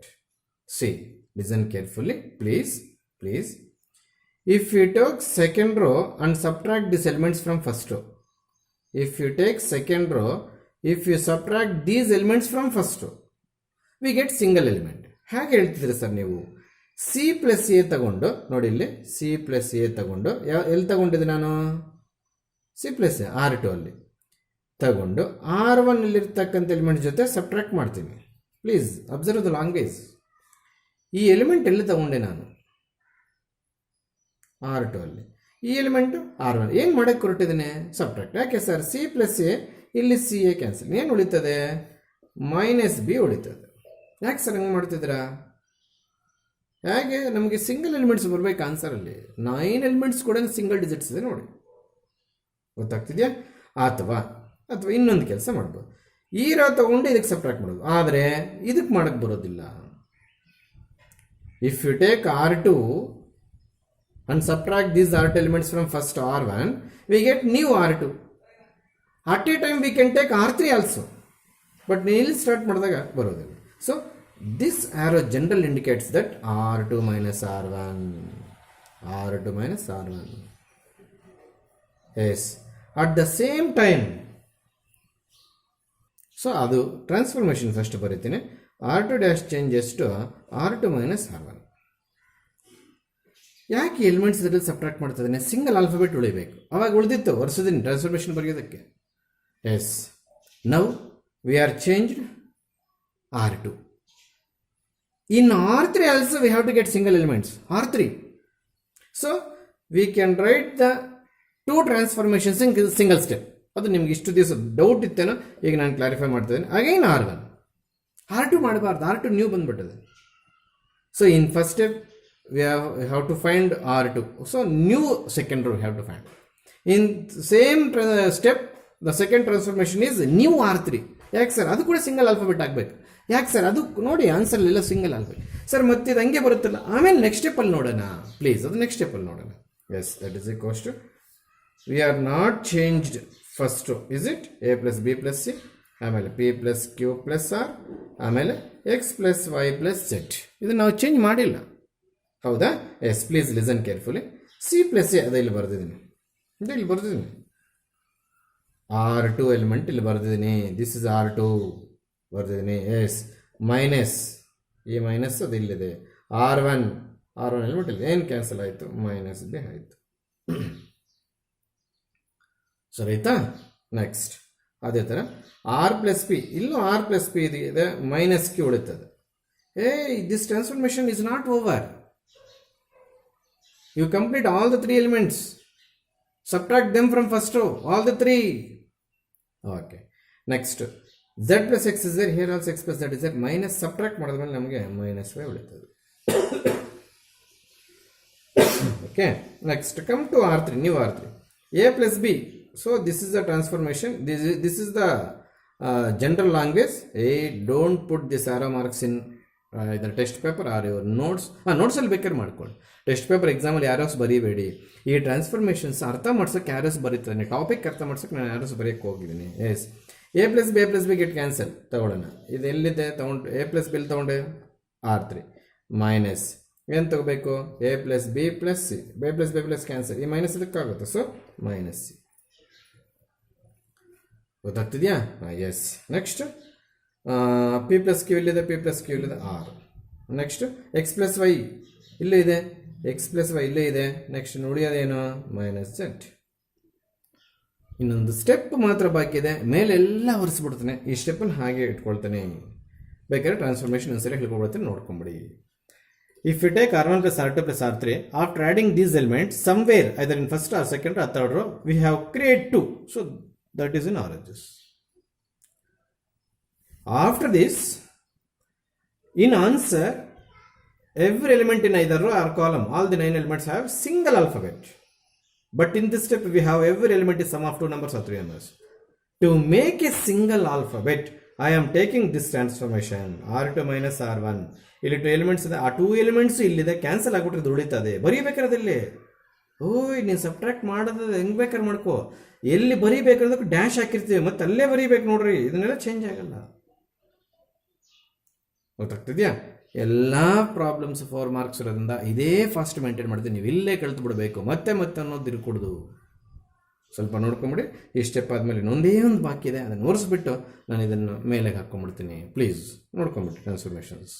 See, listen carefully, please. If you take second row and subtract these elements from first row. If you take second row, if you subtract these elements from first row, we get single element. ಹೇಗೆ ಹೇಳ್ತಿದ್ರಿ ಸರ್ ನೀವು? ಸಿ ಪ್ಲಸ್ ಎ ತಗೊಂಡು ನೋಡಿ, ಇಲ್ಲಿ ಸಿ ಪ್ಲಸ್ ಎ ತಗೊಂಡು ಎಲ್ಲಿ ತಗೊಂಡಿದ್ದೆ ನಾನು? ಸಿ ಪ್ಲಸ್ ಎ R2 ಅಲ್ಲಿ ತಗೊಂಡು R1 ಅಲ್ಲಿರ್ತಕ್ಕಂಥ ಎಲಿಮೆಂಟ್ ಜೊತೆ ಸಬ್ಟ್ರಾಕ್ಟ್ ಮಾಡ್ತೀನಿ. Please observe the language. ಈ ಎಲಿಮೆಂಟ್ ಎಲ್ಲಿ ತಗೊಂಡೆ ನಾನು? R2 ಅಲ್ಲಿ. ಈ ಎಲಿಮೆಂಟು R1. ಏನು ಮಾಡೋಕ್ಕೆ ಹೊರಟಿದ್ದೇನೆ? ಸಬ್ಟ್ರಾಕ್ಟ್. ಯಾಕೆ ಸರ್? ಸಿ ಪ್ಲಸ್ ಎ, ಇಲ್ಲಿ ಸಿ ಎ ಕ್ಯಾನ್ಸಲ್. ಏನು ಉಳಿತದೆ? ಮೈನಸ್ ಬಿ ಉಳಿತದೆ. ಯಾಕೆ ಸರ್ ಹಂಗೆ ಮಾಡ್ತಿದ್ದೀರಾ? ಹೇಗೆ ನಮಗೆ ಸಿಂಗಲ್ ಎಲಿಮೆಂಟ್ಸ್ ಬರಬೇಕು ಆನ್ಸರಲ್ಲಿ. 9 ಎಲಿಮೆಂಟ್ಸ್ ಕೂಡ ಸಿಂಗಲ್ ಡಿಜಿಟ್ಸ್ ಇದೆ ನೋಡಿ, ಗೊತ್ತಾಗ್ತಿದೆಯಾ? ಅಥವಾ ಇನ್ನೊಂದು ಕೆಲಸ ಮಾಡ್ಬೋದು, ಈ ರಾ ತಗೊಂಡು ಇದಕ್ಕೆ ಸಬ್ಟ್ರಾಕ್ಟ್ ಮಾಡೋದು. ಆದರೆ ಇದಕ್ಕೆ ಮಾಡೋಕ್ಕೆ ಬರೋದಿಲ್ಲ. If you take R2 and subtract these R2 elements from first R1, we get new R2. At a time we can take R3 also, but ಇಲ್ಲಿ ಸ್ಟಾರ್ಟ್ ಮಾಡಿದಾಗ ಬರೋದಿಲ್ಲ. So this arrow general indicates that R2 minus R1. Yes, at the same time. So ಅದು ಟ್ರಾನ್ಸ್ಫಾರ್ಮೇಷನ್ ಫಸ್ಟ್ ಬರೀತೀನಿ. R2 dash changes to R2 minus R1. ಯಾಕೆ ಎಲಿಮೆಂಟ್ಸ್ ಇದರಲ್ಲಿ ಸಬ್ಟ್ರಾಕ್ಟ್ ಮಾಡ್ತಿದ್ದೇನೆ? ಸಿಂಗಲ್ ಆಲ್ಫಾಬೆಟ್ ಉಳಿಬೇಕು. ಅವಾಗ ಉಳಿದಿತ್ತು ವರ್ಷದಿನ ಟ್ರಾನ್ಸ್ಫಾರ್ಮೇಷನ್ ಬರೆಯೋದಕ್ಕೆ. Yes, now we are changed R2. In R3 also we have to get single elements, R3. So we can write the 2 transformations in single step. ಅದು ನಿಮ್ಗೆ ಇಷ್ಟು ದಿವಸ ಡೌಟ್ ಇತ್ತೇನೋ, ಈಗ ನಾನು ಕ್ಲಾರಿಫೈ ಮಾಡ್ತಿದ್ದೇನೆ. ಅಗೈನ್ R1, R2 ಮಾಡಬಾರ್ದು, R2 ನ್ಯೂ ಬಂದ್ಬಿಟ್ಟಿದೆ. So in first step we have to find R2. So new second row we have to find. In same step the second transformation is new R3. ಯಾಕೆ ಸರ್? ಅದು ಕೂಡ ಸಿಂಗಲ್ ಆಲ್ಫಾಬೆಟ್ ಆಗಬೇಕು. ಯಾಕೆ ಸರ್? ಅದು ನೋಡಿ ಆನ್ಸರ್ ಎಲ್ಲ ಸಿಂಗಲ್ ಆಲ್ಫಾಬೆಟ್ ಸರ್. ಮತ್ತೆ ಇದು ಹಂಗೆ ಬರುತ್ತಲ್ಲ. ಆಮೇಲೆ ನೆಕ್ಸ್ಟ್ ಸ್ಟೆಪ್ಪಲ್ಲಿ ನೋಡೋಣ ಪ್ಲೀಸ್, ಅದು ನೆಕ್ಸ್ಟ್ ಸ್ಟೆಪ್ಪಲ್ಲಿ ನೋಡೋಣ. Yes, that is equals to we are not changed first row, is it? A plus B plus C, ಆಮೇಲೆ P plus Q plus R, ಆಮೇಲೆ X plus Y plus Z. ಇದು ನಾವು ಚೇಂಜ್ ಮಾಡಿಲ್ಲ, ಹೌದಾ? Yes, please listen carefully. C plus A ಅದು ಇಲ್ಲಿ ಬರೆದಿದ್ದೀನಿ, ಇಲ್ಲಿ ಬರೆದಿದ್ದೀನಿ. R2 ಎಲಿಮೆಂಟ್ ಇಲ್ಲಿ ಬರೆದಿದ್ದೀನಿ. ದಿಸ್ ಇಸ್ R2 ಬರೆದಿದ್ದೀನಿ. ಎಸ್, ಮೈನಸ್ ಈ ಮೈನಸ್ ಅದು ಇಲ್ಲಿದೆ. R1 ಎಲಿಮೆಂಟ್ ಇಲ್ಲಿ ಏನು ಕ್ಯಾನ್ಸಲ್ ಆಯಿತು, ಮೈನಸ್ ಬಿ ಆಯಿತು. ಸರಿ ಆಯ್ತಾ? ನೆಕ್ಸ್ಟ್ ಅದೇ ಥರ ಆರ್ ಪ್ಲಸ್ ಪಿ, ಇಲ್ಲೂ ಆರ್ ಪ್ಲಸ್ ಪಿ ಇದೆ, ಮೈನಸ್ ಕ್ಯೂ ಉಳಿತದೆ. This transformation is not over. You complete all the three elements. Subtract them from first row. All the three. Okay. Next. Z plus x is there. Here also x plus z is there. Minus subtract ಮಾಡಿದ್ಮೇಲೆ ನಮಗೆ minus y ಉಳಿತದೆ. Okay. Next. Come to R3. New R3. A plus b. So this is the transformation. This is the general language. Don't put this arrow marks in ಇದರ test paper or your notes. ನೋಟ್ಸಲ್ಲಿ ಬೇಕಾದ್ರೆ ಮಾಡ್ಕೊಳ್ಳಿ. ಟೆಸ್ಟ್ ಪೇಪರ್ ಎಕ್ಸಾಮಲ್ಲಿ ಯಾರೋಸ್ ಬರೀಬೇಡಿ. ಈ ಟ್ರಾನ್ಸ್ಫಾರ್ಮೇಷನ್ಸ್ ಅರ್ಥ ಮಾಡ್ಸೋಕ್ಕೆ ಯಾರೋಸ್ ಬರೀತಾನೆ, ಟಾಪಿಕ್ ಅರ್ಥ ಮಾಡ್ಸೋಕ್ಕೆ ನಾನು ಯಾರೋಸ್ ಬರೆಯೋಕ್ಕೆ ಹೋಗಿದ್ದೀನಿ. Yes A plus B get cancel ತೊಗೊಳ್ಳೋಣ. ಇದು ಎಲ್ಲಿದೆ ತೊಗೊಂಡು ಎ ಪ್ಲಸ್ ಬಿಲ್ ತೊಗೊಂಡೆ R3 ಮೈನಸ್ ಏನು ತೊಗೋಬೇಕು, A plus B plus C, B plus cancel, ಈ ಮೈನಸ್ ಇದಕ್ಕಾಗುತ್ತೆ. So minus C. ಗೊತ್ತಾಗ್ತಿದೆಯಾ? Yes. Next P plus Q ಇಲ್ಲಿದೆ, R. Next X plus Y ಇಲ್ಲೇ ಇದೆ, ಎಕ್ಸ್ ಪ್ಲಸ್ ವೈ ಇಲ್ಲೇ ಇದೆ. ನೆಕ್ಸ್ಟ್ ನೋಡಿ ಅದೇನು, ಮೈನಸ್ ಜೆಡ್. ಇನ್ನೊಂದು ಸ್ಟೆಪ್ ಮಾತ್ರ ಬಾಕಿ ಇದೆ, ಮೇಲೆಲ್ಲ ಒರೆಸ್ಬಿಡ್ತಾನೆ. ಈ ಸ್ಟೆಪ್ಪನ್ನು ಹಾಗೆ ಇಟ್ಕೊಳ್ತಾನೆ. ಬೇಕಾದ್ರೆ ಟ್ರಾನ್ಸ್ಫಾರ್ಮೇಷನ್ ಒಂದ್ಸರಿ ಹೇಳ್ಕೊಬಿಡ್ತಾನೆ, ನೋಡ್ಕೊಂಬಿಡಿ. If you take R1 plus R2 plus R3, after adding these elements somewhere either in first or second or third row, we have create 2. So that is in oranges. After this, in answer, every element in either row or column, all the 9 elements have single alphabet. But in this step, we have every element is sum of 2 numbers or 3 numbers. To make a single alphabet, I am taking this transformation, R2 minus R1. ಇಲ್ಲಿ 2 ಎಲಿಮೆಂಟ್ಸ್ ಇದೆ, ಆ 2 ಎಲಿಮೆಂಟ್ಸ್ ಇಲ್ಲಿದೆ, ಕ್ಯಾನ್ಸಲ್ ಆಗ್ಬಿಟ್ರೆ ಉಳಿತದೆ. ಬರೀಬೇಕಾದ್ರೆ ನೀನು ಸಬ್ಟ್ರಾಕ್ಟ್ ಮಾಡೋದು ಹೆಂಗೆ ಬೇಕಾದ್ರೆ ಮಾಡ್ಕೋ. ಎಲ್ಲಿ ಬರೀಬೇಕಾದ್ರೆ ಡ್ಯಾಶ್ ಹಾಕಿರ್ತೀವಿ, ಮತ್ತೆ ಅಲ್ಲೇ ಬರೀಬೇಕು ನೋಡ್ರಿ. ಇದನ್ನೆಲ್ಲ ಚೇಂಜ್ ಆಗಲ್ಲ. ಗೊತ್ತಾಗ್ತಿದ್ಯಾ? ಎಲ್ಲ ಪ್ರಾಬ್ಲಮ್ಸ್ 4 ಮಾರ್ಕ್ಸ್ ಇರೋದ್ರಿಂದ ಇದೇ ಫಾಸ್ಟ್ ಮೇಂಟೈನ್ ಮಾಡ್ತೀನಿ. ನೀವು ಇಲ್ಲೇ ಕಳ್ತು ಬಿಡಬೇಕು, ಮತ್ತೆ ಅನ್ನೋದು ಇರ್ಕೊಡ್ದು. ಸ್ವಲ್ಪ ನೋಡ್ಕೊಂಬಿಡಿ. ಈ ಸ್ಟೆಪ್ ಆದಮೇಲೆ ಇನ್ನೊಂದೇ ಒಂದು ಬಾಕಿ ಇದೆ, ಅದನ್ನು ಓರಿಸ್ಬಿಟ್ಟು ನಾನು ಇದನ್ನು ಮೇಲೆಗೆ ಹಾಕ್ಕೊಂಡ್ಬಿಡ್ತೀನಿ. ಪ್ಲೀಸ್ ನೋಡ್ಕೊಂಬಿಡಿ transformations.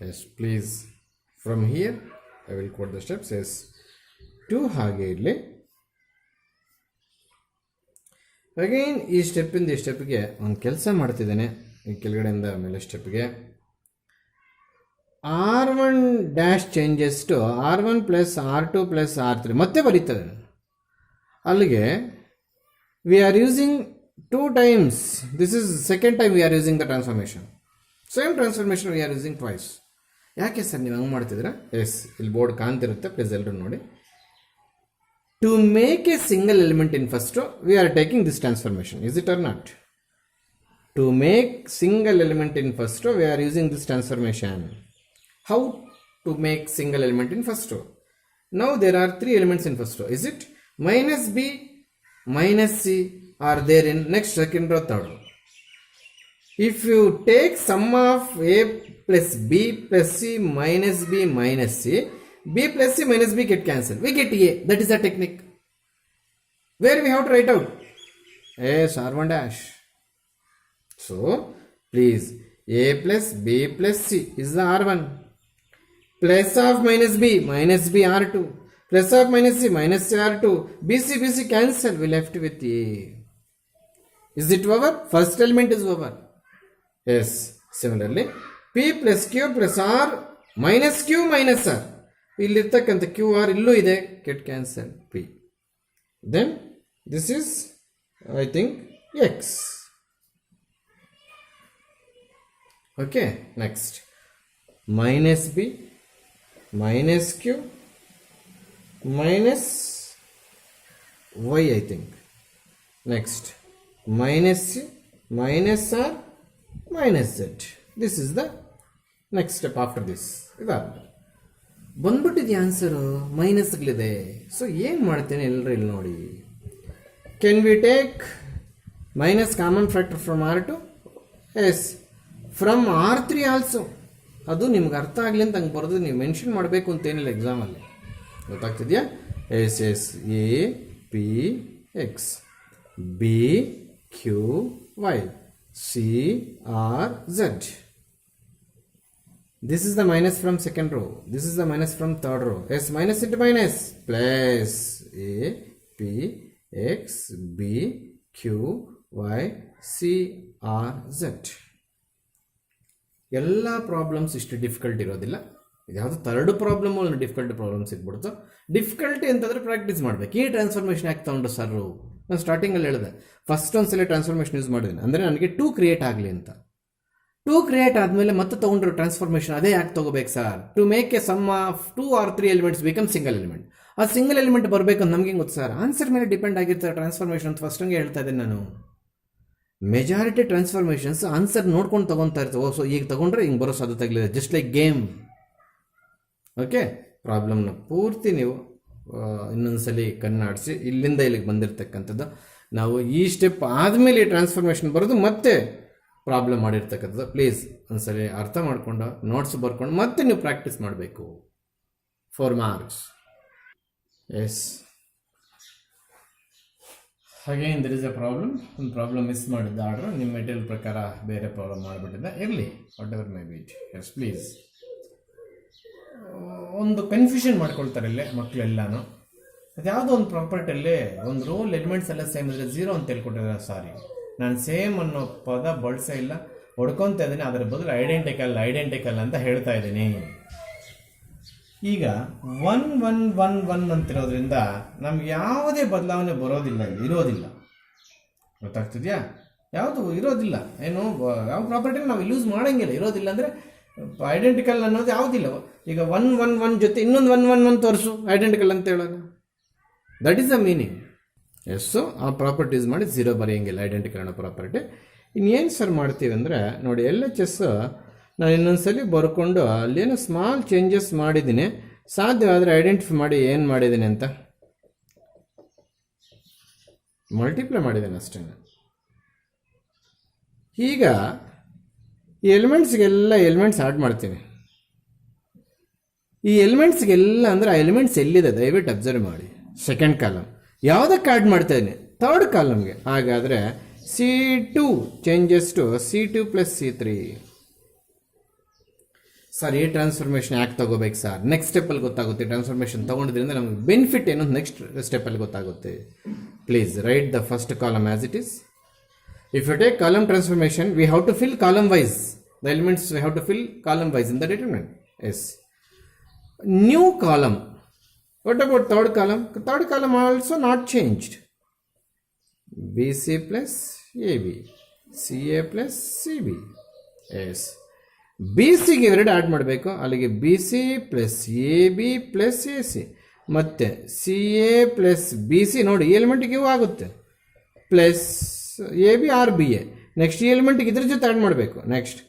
Yes please. From here I will quote the steps. Yes 2 ಹಾಗೆ ಇರಲಿ. ಅಗೈನ್ ಈ ಸ್ಟೆಪ್ಪಿಂದ ಈ ಸ್ಟೆಪ್ಗೆ ಒಂದು ಕೆಲಸ ಮಾಡ್ತಿದ್ದೇನೆ. ಈ ಕೆಳಗಡೆಯಿಂದ ಮೇಲೆ ಸ್ಟೆಪ್ಗೆ R1 dash changes to R1 plus R2 plus R3 ಮತ್ತೆ ಬರೀತದೆ. ಅಲ್ಲಿಗೆ we are using 2 times. This is second time we are using the transformation. Same transformation we are using twice. ಯಾಕೆ ಸರ್ ನೀವು ಹಂಗೆ ಮಾಡ್ತಿದ್ದೀರಾ? ಎಸ್, ಇಲ್ಲಿ ಬೋರ್ಡ್ ಕಾಣ್ತಿರುತ್ತೆ, ಪ್ಲೀಸ್ ಎಲ್ಲರೂ ನೋಡಿ. To make a single element in first row, we are taking this transformation. Is it or not? To make single element in first row, we are using this transformation. How to make single element in first row? Now there are 3 elements in first row. Is it? Minus b, minus c are there in next second row, third row. If you take sum of a plus b plus c minus b minus c, b plus c minus b get cancelled. We get a. That is the technique. Where we have to write out? Yes, R1 dash. So, please, a plus b plus c is the R1. Plus of minus b R2. Plus of minus c R2. BC cancel. We left with a. Is it over? First element is over. Yes. Similarly, p plus q plus r minus q minus r. ಇಲ್ಲಿರ್ತಕ್ಕಂಥ ಕ್ಯೂ ಆರ್ ಇಲ್ಲೂ ಇದೆ, get cancel P. Then this is I think X. Okay, next minus B minus Q minus Y I think. Next minus C minus R minus Z. This is the next step after this. ಇದಾದ ಬಂದ್ಬಿಟ್ಟಿದೆ ಆನ್ಸರು, ಮೈನಸ್ಗಳಿದೆ. ಸೊ ಏನು ಮಾಡ್ತೇನೆ ಎಲ್ಲರೂ ಇಲ್ಲಿ ನೋಡಿ. Can we take minus common factor from R2? Yes, from R3 also. ಅದು ನಿಮ್ಗೆ ಅರ್ಥ ಆಗಲಿ ಅಂತ ಹಂಗೆ ಬರೋದು, ನೀವು ಮೆನ್ಷನ್ ಮಾಡಬೇಕು ಅಂತೇನಿಲ್ಲ ಎಕ್ಸಾಮಲ್ಲಿ. ಗೊತ್ತಾಗ್ತಿದೆಯಾ? Yes yes, A P X, B Q Y, C R Z. This is the minus from second row. This is the minus from third row. S minus into minus. Plus A, P, X, B, Q, Y, C, R, Z. ಎಲ್ಲ ಪ್ರಾಬ್ಲಮ್ಸ್ ಇಷ್ಟು ಡಿಫಿಕಲ್ಟ್ ಇರೋದಿಲ್ಲ. ಇದು ಯಾವುದು ಥರ್ಡ್ ಪ್ರಾಬ್ಲಮ್ ಒಂದು ಪ್ರಾಬ್ಲಮ್ಸ್ ಸಿಗ್ಬಿಡ್ತು. ಡಿಫಿಕಲ್ಟಿ ಅಂತಂದರೆ ಪ್ರಾಕ್ಟೀಸ್ ಮಾಡಬೇಕು. ಈ ಟ್ರಾನ್ಸ್ಫಾರ್ಮೇಷನ್ ಯಾಕೆ ತೊಗೊಂಡ್ರು ಸರ್? ನಾನು ಸ್ಟಾರ್ಟಿಂಗಲ್ಲಿ ಹೇಳಿದೆ, ಫಸ್ಟ್ ಒಂದ್ಸಲ ಟ್ರಾನ್ಸ್ಫಾರ್ಮೇಷನ್ ಯೂಸ್ ಮಾಡಿದ್ದೀನಿ ಅಂದರೆ ನನಗೆ 2 ಕ್ರಿಯೇಟ್ ಆಗಲಿ ಅಂತ. 2 ಕ್ರಿಯೇಟ್ ಆದಮೇಲೆ ಮತ್ತೆ ತೊಗೊಂಡ್ರು ಟ್ರಾನ್ಸ್ಫಾರ್ಮೇಷನ್ ಅದೇ ಯಾಕೆ ತೊಗೋಬೇಕು sir? To make a sum of 2 or 3 elements become single element. ಆ ಸಿಂಗಲ್ ಎಲಿಮೆಂಟ್ ಬರಬೇಕು ಅಂತ ನಮಗೆ ಗೊತ್ತು ಸರ್. ಆನ್ಸರ್ ಮೇಲೆ ಡಿಪೆಂಡ್ ಆಗಿರ್ತಾರೆ ಟ್ರಾನ್ಸ್ಫಾರ್ಮೇಷನ್ ಅಂತ ಫಸ್ಟ್ ಹಂಗೆ ಹೇಳ್ತಾ ಇದ್ದೀನಿ ನಾನು. ಮೆಜಾರಿಟಿ ಟ್ರಾನ್ಸ್ಫಾರ್ಮೇಷನ್ಸ್ ಆನ್ಸರ್ ನೋಡ್ಕೊಂಡು ತೊಗೊತಾ ಇರ್ತವೆ. ಸೊ ಈಗ ತೊಗೊಂಡ್ರೆ ಹಿಂಗೆ ಬರೋ ಸಾಧ್ಯತೆ ಆಗಲಿದೆ. Just like game. ಓಕೆ, ಪ್ರಾಬ್ಲಮ್ನ ಪೂರ್ತಿ ನೀವು ಇನ್ನೊಂದ್ಸಲಿ ಕಣ್ಣಾಡಿಸಿ ಇಲ್ಲಿಂದ ಇಲ್ಲಿಗೆ ಬಂದಿರತಕ್ಕಂಥದ್ದು. ನಾವು ಈ ಸ್ಟೆಪ್ ಆದಮೇಲೆ ಟ್ರಾನ್ಸ್ಫಾರ್ಮೇಷನ್ ಬರೋದು ಮತ್ತೆ ಪ್ರಾಬ್ಲಮ್ ಮಾಡಿರ್ತಕ್ಕಂಥದ್ದು. ಪ್ಲೀಸ್ ಒಂದ್ಸಲಿ ಅರ್ಥ ಮಾಡಿಕೊಂಡು ನೋಟ್ಸ್ ಬರ್ಕೊಂಡು ಮತ್ತೆ ನೀವು ಪ್ರಾಕ್ಟೀಸ್ ಮಾಡಬೇಕು. 4 marks. Yes, again there is a problem. ಒಂದು ಪ್ರಾಬ್ಲಮ್ ಮಿಸ್ ಮಾಡಿದ್ದ ಆರ್ಡ್ರು ನಿಮ್ಮ ಮೆಟೀರಿಯಲ್ ಪ್ರಕಾರ ಬೇರೆ ಪ್ರಾಬ್ಲಮ್ ಮಾಡಿಬಿಟ್ಟಿದ್ದೆ. ಇರಲಿ, whatever may be it. Yes please. ಒಂದು ಕನ್ಫ್ಯೂಷನ್ ಮಾಡ್ಕೊಳ್ತಾರೆ ಇಲ್ಲೇ ಮಕ್ಕಳೆಲ್ಲಾನು. ಅದ್ಯಾವುದೋ ಒಂದು ಪ್ರಾಪರ್ಟಿಯಲ್ಲಿ ಒಂದು ರೋಲ್ ಎಲಿಮೆಂಟ್ಸ್ ಎಲ್ಲ ಸೇಮ್ ಇದ್ರೆ 0 ಅಂತ ಹೇಳ್ಕೊಟ್ಟಿದ್ದಾರೆ. ಸಾರಿ, ನಾನು ಸೇಮ್ ಅನ್ನೋ ಪದ ಬಳಸೇ ಇಲ್ಲ, ಹೊಡ್ಕೊತಾ ಇದ್ದೀನಿ. ಅದರ ಬದಲು ಐಡೆಂಟಿಕಲ್ ಅಂತ ಹೇಳ್ತಾ ಇದ್ದೀನಿ. ಈಗ 1 1 1 1 ಅಂತಿರೋದ್ರಿಂದ ನಮ್ಗೆ ಯಾವುದೇ ಬದಲಾವಣೆ ಇರೋದಿಲ್ಲ. ಗೊತ್ತಾಗ್ತಿದ್ಯಾ? ಯಾವುದು ಇರೋದಿಲ್ಲ. ಏನು ಯಾವ ಪ್ರಾಪರ್ಟಿನ ನಾವು ಯೂಸ್ ಮಾಡೋಂಗಿಲ್ಲ. ಇರೋದಿಲ್ಲ ಅಂದರೆ ಐಡೆಂಟಿಕಲ್ ಅನ್ನೋದು ಯಾವುದಿಲ್ಲ. ಈಗ 1 1 1 ಜೊತೆ ಇನ್ನೊಂದು 1 1 1 ತೋರಿಸು ಐಡೆಂಟಿಕಲ್ ಅಂತ ಹೇಳೋದು. That is the meaning. S ಆ ಪ್ರಾಪರ್ಟೀಸ್ ಮಾಡಿ 0 ಬರೆಯೋಂಗಿಲ್ಲ ಐಡೆಂಟಿಕಲ್ ಅನ್ನೋ ಪ್ರಾಪರ್ಟಿ. ಇನ್ನೇನು ಸರ್ ಮಾಡ್ತೀವಿ ಅಂದರೆ ನೋಡಿ, LHS ನಾನು ಇನ್ನೊಂದ್ಸಲಿ ಬರ್ಕೊಂಡು ಅಲ್ಲೇನೋ ಸ್ಮಾಲ್ ಚೇಂಜಸ್ ಮಾಡಿದ್ದೀನಿ. ಸಾಧ್ಯವಾದರೆ ಐಡೆಂಟಿಫೈ ಮಾಡಿ ಏನು ಮಾಡಿದ್ದೀನಿ ಅಂತ. ಮಲ್ಟಿಪ್ಲೈ ಮಾಡಿದ್ದೇನೆ ಅಷ್ಟೇ. ಈಗ ಈ ಎಲಿಮೆಂಟ್ಸ್ ಆಡ್ ಮಾಡ್ತೀನಿ. ಈ ಎಲಿಮೆಂಟ್ಸ್ಗೆಲ್ಲ ಅಂದರೆ ಆ ಎಲಿಮೆಂಟ್ಸ್ ಎಲ್ಲಿದೆ ದಯವಿಟ್ಟು ಅಬ್ಸರ್ವ್ ಮಾಡಿ. ಸೆಕೆಂಡ್ ಕಾಲಮ್ ಯಾವುದಕ್ಕೆ ಆ್ಯಡ್ ಮಾಡ್ತಾ ಇದ್ದೀನಿ? ಥರ್ಡ್ ಕಾಲಮ್ಗೆ. ಹಾಗಾದರೆ C2 changes to C2 + C3. Sir, ಈ ಟ್ರಾನ್ಸ್ಫಾರ್ಮೇಷನ್ ಯಾಕೆ ತಗೋಬೇಕು ಸರ್? ನೆಕ್ಸ್ಟ್ ಸ್ಟೆಪ್ಪಲ್ಲಿ ಗೊತ್ತಾಗುತ್ತೆ. ಟ್ರಾನ್ಸ್ಫಾರ್ಮೇಷನ್ ತೊಗೊಂಡಿದ್ರಿಂದ ನಮಗೆ ಬೆನಿಫಿಟ್ ಏನು ನೆಕ್ಸ್ಟ್ ಸ್ಟೆಪ್ಪಲ್ಲಿ ಗೊತ್ತಾಗುತ್ತೆ. Please right the first column as it is. If you take column transformation, we have to fill column wise. The elements we have to fill column wise in the determinant. Yes. New column. What about third column? Third column also not changed. BC plus AB. CA plus CB. Yes. BC ಗೆ ಎರಡು ಆ್ಯಡ್ ಮಾಡಬೇಕು. ಅಲ್ಲಿಗೆ BC plus AB plus AC. ಮತ್ತೆ CA plus BC ನೋಡಿ, ಈ ಎಲಿಮೆಂಟಿಗೆ ಇವು ಆಗುತ್ತೆ. Plus AB or BA. Next ಈ ಎಲಿಮೆಂಟಿಗೆ ಇದ್ರ ಜೊತೆ ಆ್ಯಡ್ ಮಾಡಬೇಕು. Next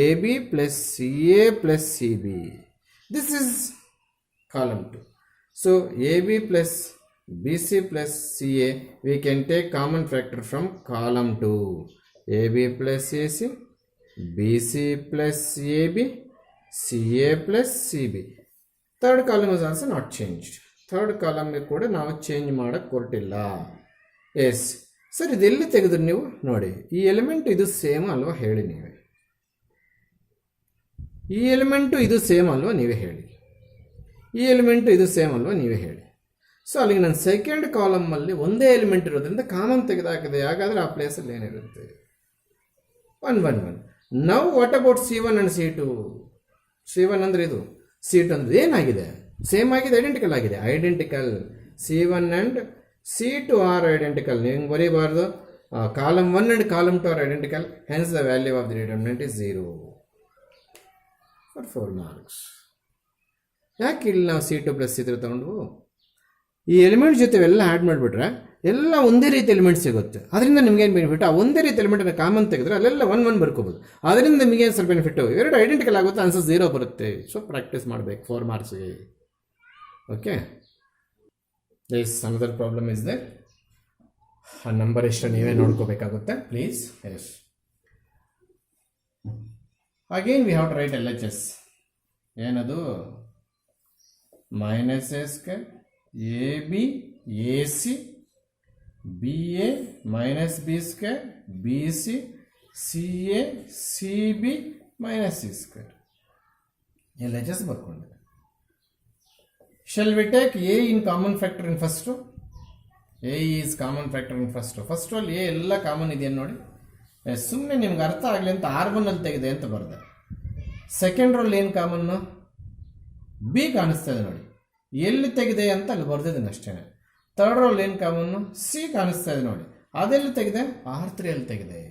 AB plus CA plus CB. This is column 2. So AB plus BC plus CA, we can take common factor from column 2. AB plus AC, BC plus AB, CA plus CB. Third column is also not changed. Third ಕಾಲಮ್ಗೆ ಕೂಡ ನಾವು ಚೇಂಜ್ ಮಾಡೋಕ್ಕೆ ಹೊರಟಿಲ್ಲ. ಎಸ್ ಸರ್, ಇದೆಲ್ಲಿ ತೆಗೆದ್ರು ನೀವು ನೋಡಿ. ಈ ಎಲಿಮೆಂಟ್ ಇದು ಸೇಮ್ ಅಲ್ವಾ ಹೇಳಿ ನೀವೇ. ಈ ಎಲಿಮೆಂಟು ಇದು ಸೇಮ್ ಅಲ್ವಾ ನೀವೇ ಹೇಳಿ. ಈ ಎಲಿಮೆಂಟು ಇದು ಸೇಮ್ ಅಲ್ವಾ ನೀವೇ ಹೇಳಿ. ಸೊ ಅಲ್ಲಿಗೆ ನಾನು ಸೆಕೆಂಡ್ ಕಾಲಮಲ್ಲಿ ಒಂದೇ ಎಲಿಮೆಂಟ್ ಇರೋದ್ರಿಂದ ಕಾಮನ್ ತೆಗೆದಾಕಿದೆ. ಹಾಗಾದರೆ ಆ ಪ್ಲೇಸಲ್ಲಿ ಏನಿರುತ್ತೆ? 1 1 1. Now what about C1 and C2? C1 ಅಂದರೆ ಇದು, C2 ಅಂದರೆ ಏನಾಗಿದೆ? ಸೇಮ್ ಆಗಿದೆ, ಐಡೆಂಟಿಕಲ್ ಆಗಿದೆ. Identical. C1 and C2 are identical. ನೀವು ಹಿಂಗೆ ಬರೀಬಾರ್ದು. Column 1 and column 2 are identical. Hence the value of the determinant is 0 for 4 marks. ಯಾಕೆ ಇಲ್ಲಿ ನಾವು C2 + C3 ತಗೊಂಡು ಈ ಎಲಿಮೆಂಟ್ ಜೊತೆ ಎಲ್ಲ ಆ್ಯಡ್ ಮಾಡಿಬಿಟ್ರೆ ಎಲ್ಲ ಒಂದೇ ರೀತಿ ಎಲಿಮೆಂಟ್ ಸಿಗುತ್ತೆ. ಅದರಿಂದ ನಿಮಗೇನು ಬೆನಿಫಿಟ್? ಆ ಒಂದೇ ರೀತಿ ಎಲಿಮೆಂಟನ್ನು ಕಾಮನ್ ತೆಗೆದ್ರೆ ಅಲ್ಲೆಲ್ಲ 1 1 ಬರ್ಕೋಬೋದು. ಅದರಿಂದ ನಿಮಗೇನು ಸ್ವಲ್ಪ ಬೆನಿಫಿಟ್? ಎರಡು ಐಡೆಂಟಿಕಲ್ ಆಗುತ್ತೆ, ಆನ್ಸರ್ 0 ಬರುತ್ತೆ. ಸೊ ಪ್ರಾಕ್ಟೀಸ್ ಮಾಡಬೇಕು 4 marksಗೆ. Okay, yes another problem is there. ಆ ನಂಬರ್ ಎಷ್ಟು ನೀವೇ ನೋಡ್ಕೋಬೇಕಾಗುತ್ತೆ please. Yes again we have to write LHS. ಏನದು? -A² AB AC BA -B² BC CA CB -C². LHS ಬರ್ಕೊಂಡೆ. Shall we take A in common factor in first row? A is common factor in first row. First ರೋಲ್ A ಎಲ್ಲ ಕಾಮನ್ ಇದೆಯನ್ನು ನೋಡಿ. ಸುಮ್ಮನೆ ನಿಮ್ಗೆ ಅರ್ಥ ಆಗಲಿ ಅಂತ R1 ಅಲ್ಲಿ ತೆಗೆದೆ ಅಂತ ಬರೆದೆ. ಸೆಕೆಂಡ್ ರೋಲ್ ಏನು ಕಾಮನ್ನು? B ಕಾಣಿಸ್ತಾ ಇದೆ ನೋಡಿ. ಎಲ್ಲಿ ತೆಗೆದೆ ಅಂತ ಅಲ್ಲಿ ಬರ್ದಿದ್ದೀನಿ ಅಷ್ಟೇ. ಥರ್ಡ್ ರೋಲ್ ಏನು ಕಾಮನ್ನು? C ಕಾಣಿಸ್ತಾ ಇದೆ ನೋಡಿ. ಅದೆಲ್ಲಿ ತೆಗೆದೆ? R3 ಅಲ್ಲಿ ತೆಗೆದೆ.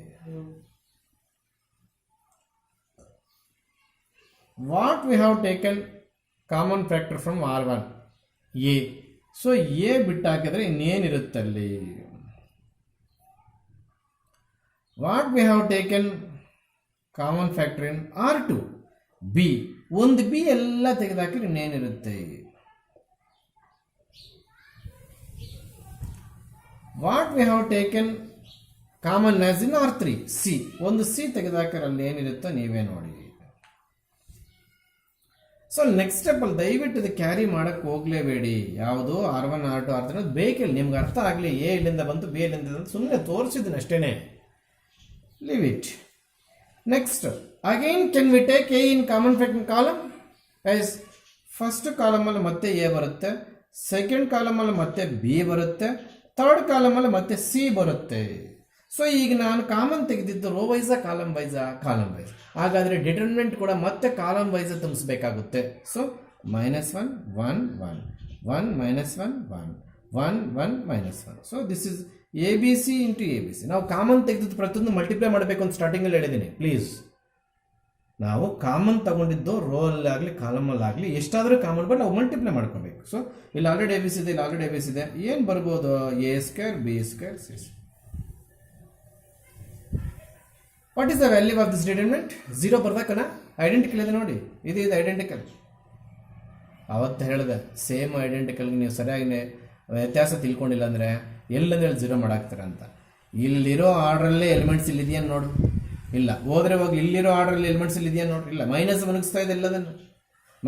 What we have taken common factor from R1? A. So A ಬಿಟ್ಟು ಹಾಕಿದ್ರೆ ಇನ್ನೇನಿರುತ್ತೆ ಅಲ್ಲಿ? What we have taken common factor in R2? B. ಒಂದು B ಎಲ್ಲ ತೆಗೆದಾಕಿದ್ರೆ ಇನ್ನೇನಿರುತ್ತೆ? What we have taken common as in R3? C. ಒಂದು C ತೆಗೆದಾಕಿದ್ರೆ ಅಲ್ಲಿ ಏನಿರುತ್ತೋ ನೀವೇ ನೋಡಿ. ಸೊ ನೆಕ್ಸ್ಟ್ ಸ್ಟೆಪ್ಪಲ್ಲಿ ದಯವಿಟ್ಟು ಇದು ಕ್ಯಾರಿ ಮಾಡೋಕ್ಕೆ ಹೋಗಲೇಬೇಡಿ. ಯಾವುದು R1 R2 R3 ಬೇಕಿಲ್ಲ, ನಿಮ್ಗೆ ಅರ್ಥ ಆಗಲಿ. ಎ ಇಲ್ಲಿಂದ ಬಂತು, ಬಿ ಇಲ್ಲಿಂದ ಬಂತು, ಸುಮ್ಮನೆ ತೋರಿಸಿದ್ದೀನಿ ಅಷ್ಟೇ. Leave it. Next again can we take A in common factor column? Yes, first ಕಾಲಮಲ್ಲಿ ಮತ್ತೆ ಎ ಬರುತ್ತೆ, ಸೆಕೆಂಡ್ ಕಾಲಮಲ್ಲಿ ಮತ್ತೆ ಬಿ ಬರುತ್ತೆ, ಥರ್ಡ್ ಕಾಲಮಲ್ಲಿ ಮತ್ತೆ ಸಿ ಬರುತ್ತೆ. ಸೊ ಈಗ ನಾನು ಕಾಮನ್ ತೆಗೆದಿದ್ದು ರೋ ವೈಸಾ ಕಾಲಮ್ ವೈಸಾ? Column wise. ಹಾಗಾದರೆ ಡಿಟರ್ಮಿನೆಂಟ್ ಕೂಡ ಮತ್ತೆ ಕಾಲಮ್ ವೈಸ್ ತುಂಬಿಸ್ಬೇಕಾಗುತ್ತೆ. So -1 1 1 1 -1 1 1 1 -1. So this is ABC into ABC. ನಾವು ಕಾಮನ್ ತೆಗೆದಿದ್ದು ಪ್ರತಿಯೊಂದು ಮಲ್ಟಿಪ್ಲೈ ಮಾಡಬೇಕು ಅಂತ ಸ್ಟಾರ್ಟಿಂಗಲ್ಲಿ ಹೇಳಿದ್ದೀನಿ. ಪ್ಲೀಸ್, ನಾವು ಕಾಮನ್ ತಗೊಂಡಿದ್ದು ರೋ ಅಲ್ಲಾಗಲಿ ಕಾಲಮಲ್ಲಾಗಲಿ ಎಷ್ಟಾದರೂ ಕಾಮನ್ ಬಟ್ ನಾವು ಮಲ್ಟಿಪ್ಲೈ ಮಾಡ್ಕೋಬೇಕು. ಸೊ ಇಲ್ಲಿ ಆಲ್ರೆಡಿ ABC ಇದೆ, ಇಲ್ಲಿ ಆಲ್ರೆಡಿ ABC ಇದೆ. ಏನು ಬರ್ಬೋದು? A² B² C². What is the value of this determinant? 0 ಬರ್ಬೇಕನ? ಐಡೆಂಟಿಕಲ್ ಇದೆ ನೋಡಿ, ಇದು ಐಡೆಂಟಿಕಲ್. ಅವತ್ತು ಹೇಳಿದೆ ಸೇಮ್ ಐಡೆಂಟಿಕಲ್ಗೆ ನೀವು ಸರಿಯಾಗಿ ವ್ಯತ್ಯಾಸ ತಿಳ್ಕೊಂಡಿಲ್ಲ ಅಂದರೆ ಎಲ್ಲಂದ್ರೆ 0 ಮಾಡಾಕ್ತಾರೆ ಅಂತ. ಇಲ್ಲಿರೋ ಆರ್ಡ್ರಲ್ಲೇ ಎಲಿಮೆಂಟ್ಸ್ ಇಲ್ಲಿದೆಯಾ ನೋಡು. ಇಲ್ಲ, ಹೋದ್ರೆ ಹೋಗಿ ಇಲ್ಲಿರೋ ಆರ್ಡ್ರಲ್ಲಿ ಎಲಿಮೆಂಟ್ಸ್ ಇಲ್ಲಿದೆಯಾ ನೋಡ್ರಿ. ಇಲ್ಲ, ಮೈನಸ್ ಮನಗಿಸ್ತಾ ಇದೆ ಎಲ್ಲದನ್ನು.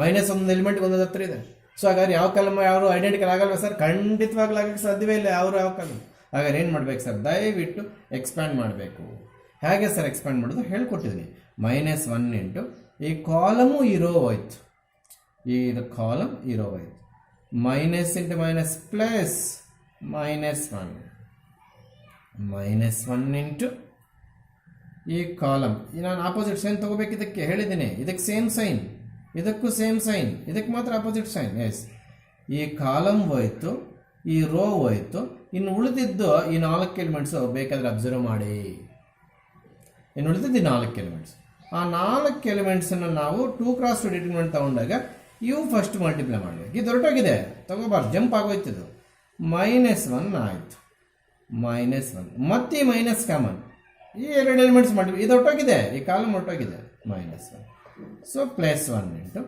ಮೈನಸ್ ಒಂದು ಎಲಿಮೆಂಟ್ ಒಂದೊಂದು ಹತ್ರ ಇದೆ. ಸೊ ಹಾಗಾದ್ರೆ ಯಾವ ಕಾಲಮ್ ಯಾರು ಐಡೆಂಟಿಕಲ್ ಆಗಲ್ವಾ ಸರ್? ಖಂಡಿತವಾಗ್ಲೂ ಆಗಕ್ಕೆ ಸಾಧ್ಯವೇ ಇಲ್ಲ. ಯಾವ ಕಾಲಮ್. ಹಾಗಾದ್ರೆ ಏನು ಮಾಡ್ಬೇಕು ಸರ್? ದಯವಿಟ್ಟು ಎಕ್ಸ್ಪ್ಯಾಂಡ್ ಮಾಡಬೇಕು. ಹೇಗೆ ಸರ್ ಎಕ್ಸ್ಪ್ಯಾಂಡ್ ಮಾಡೋದು ಹೇಳ್ಕೊಟ್ಟಿದ್ದೀನಿ. -1 ಇಂಟು ಈ ಕಾಲಮು ಇರೋ ಹೋಯ್ತು, ಇದು ಕಾಲಮ್ ಇರೋ ಹೋಯ್ತು, minus into minus plus -1 -1 into ಈ ಕಾಲಮ್. ನಾನು ಆಪೋಸಿಟ್ ಸೈನ್ ತೊಗೋಬೇಕು, ಇದಕ್ಕೆ ಹೇಳಿದ್ದೀನಿ. ಇದಕ್ಕೆ ಸೇಮ್ ಸೈನ್, ಇದಕ್ಕೂ ಸೇಮ್ ಸೈನ್, ಇದಕ್ಕೆ ಮಾತ್ರ ಆಪೋಸಿಟ್ ಸೈನ್. ಎಸ್, ಈ ಕಾಲಮ್ ಹೋಯ್ತು, ಈ ರೋ ಹೋಯ್ತು. ಇನ್ನು ಉಳಿದಿದ್ದು ಈ 4 ಎಲಿಮೆಂಟ್ಸು ಬೇಕಾದರೆ ಅಬ್ಸರ್ವ್ ಮಾಡಿ. ಇನ್ನು ಉಳಿದಿದ್ದು 4 ಎಲಿಮೆಂಟ್ಸ್. ಆ 4 ಎಲಿಮೆಂಟ್ಸನ್ನು ನಾವು 2 × 2 ಡಿಟರ್ಮಿನೆಂಟ್ ತಗೊಂಡಾಗ ಇವು ಫಸ್ಟ್ ಮಲ್ಟಿಪ್ಲೈ ಮಾಡಬೇಕು. ಇದು ಹೊರಟೋಗಿದೆ, ತಗೋಬಾರ್ದು, ಜಂಪ್ ಆಗೋಯ್ತಿದ್ದು. -1 ಆಯಿತು, -1 ಮತ್ತೆ ಈ ಮೈನಸ್ ಕಾಮನ್, ಈ 2 ಎಲಿಮೆಂಟ್ಸ್ ಮಾಡಿ ಇದು ಹೊರಟೋಗಿದೆ, ಈ ಕಾಲಮ್ ಹೊರಟೋಗಿದೆ. -1 ಸೊ +1 ಇಂಟು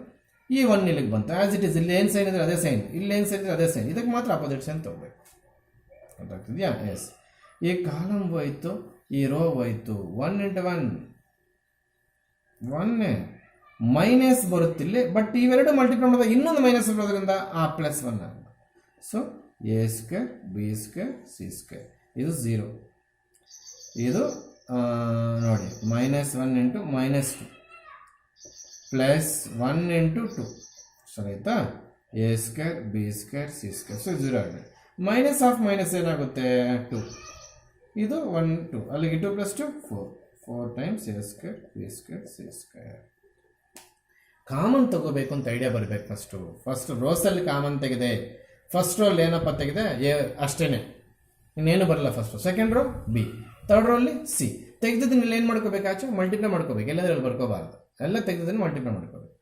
ಈ 1 ಇಲ್ಲಿಗೆ ಬಂತು. As it is. ಇಲ್ಲಿ ಏನು ಸೈನ್ ಇದ್ರೆ ಅದೇ ಸೈನ್, ಇಲ್ಲಿ ಏನು ಸೈನ್ ಇದ್ರೆ ಅದೇ ಸೈನ್. ಇದಕ್ಕೆ ಮಾತ್ರ ಅಪೋಸಿಟ್ ಸೈನ್ ತಗೋಬೇಕು. ಗೊತ್ತಾಗ್ತಿದೆಯಾ? ಎಸ್, ಈ ಕಾಲಮ್ ಹೋಯ್ತು, ಈ ರೋ ಹೋಯ್ತು. 1 × 1 1 ಮೈನಸ್ ಬರುತ್ತಿಲ್ಲಿ, ಬಟ್ ಇವೆರಡು ಮಲ್ಟಿಪ್ಲೈ ಮಾಡಿದಾಗ ಇನ್ನೊಂದು ಮೈನಸ್ ಬರೋದ್ರಿಂದ ಆ +1 ಆಗುತ್ತೆ. So A² B² C². ಇದು 0. ಇದು ನೋಡಿ -1 ಇಂಟು -2 +1 ಇಂಟು 2. ಸರಿ ಆಯ್ತಾ? A² B² C². ಸೊ 0 ಆಗಿದೆ. ಮೈನಸ್ ಆಫ್ ಮೈನಸ್ ಏನಾಗುತ್ತೆ? 2. ಇದು 1 2, ಅಲ್ಲಿಗೆ 2 + 2 4 4 times A² B² C². Common ತಗೋಬೇಕು ಅಂತ ಐಡಿಯಾ ಬರಬೇಕು. ಫಸ್ಟ್ ರೋಸಲ್ಲಿ ಕಾಮನ್ ತೆಗೆದೆ, ಫಸ್ಟ್ ರೋಲ್ ಏನಪ್ಪ ತೆಗೆದೆ? ಎ ಅಷ್ಟೇ, ಇನ್ನೇನು ಬರಲ್ಲ. First row, second row B, third ರೋಲ್ಲಿ ಸಿ. ತೆಗೆದಿದ್ದನ್ನ ಇಲ್ಲಿ ಏನು ಮಾಡ್ಕೋಬೇಕು? ಆಚೆ ಮಲ್ಟಿಪ್ಲೈ ಮಾಡ್ಕೋಬೇಕು. ಎಲ್ಲಂದ್ರೆ ಅಲ್ಲಿ ಬರ್ಕೋಬಾರ್ದು. ಎಲ್ಲ ತೆಗೆದಿದ್ದನ್ನು ಮಲ್ಟಿಪ್ಲೈ ಮಾಡ್ಕೋಬೇಕು.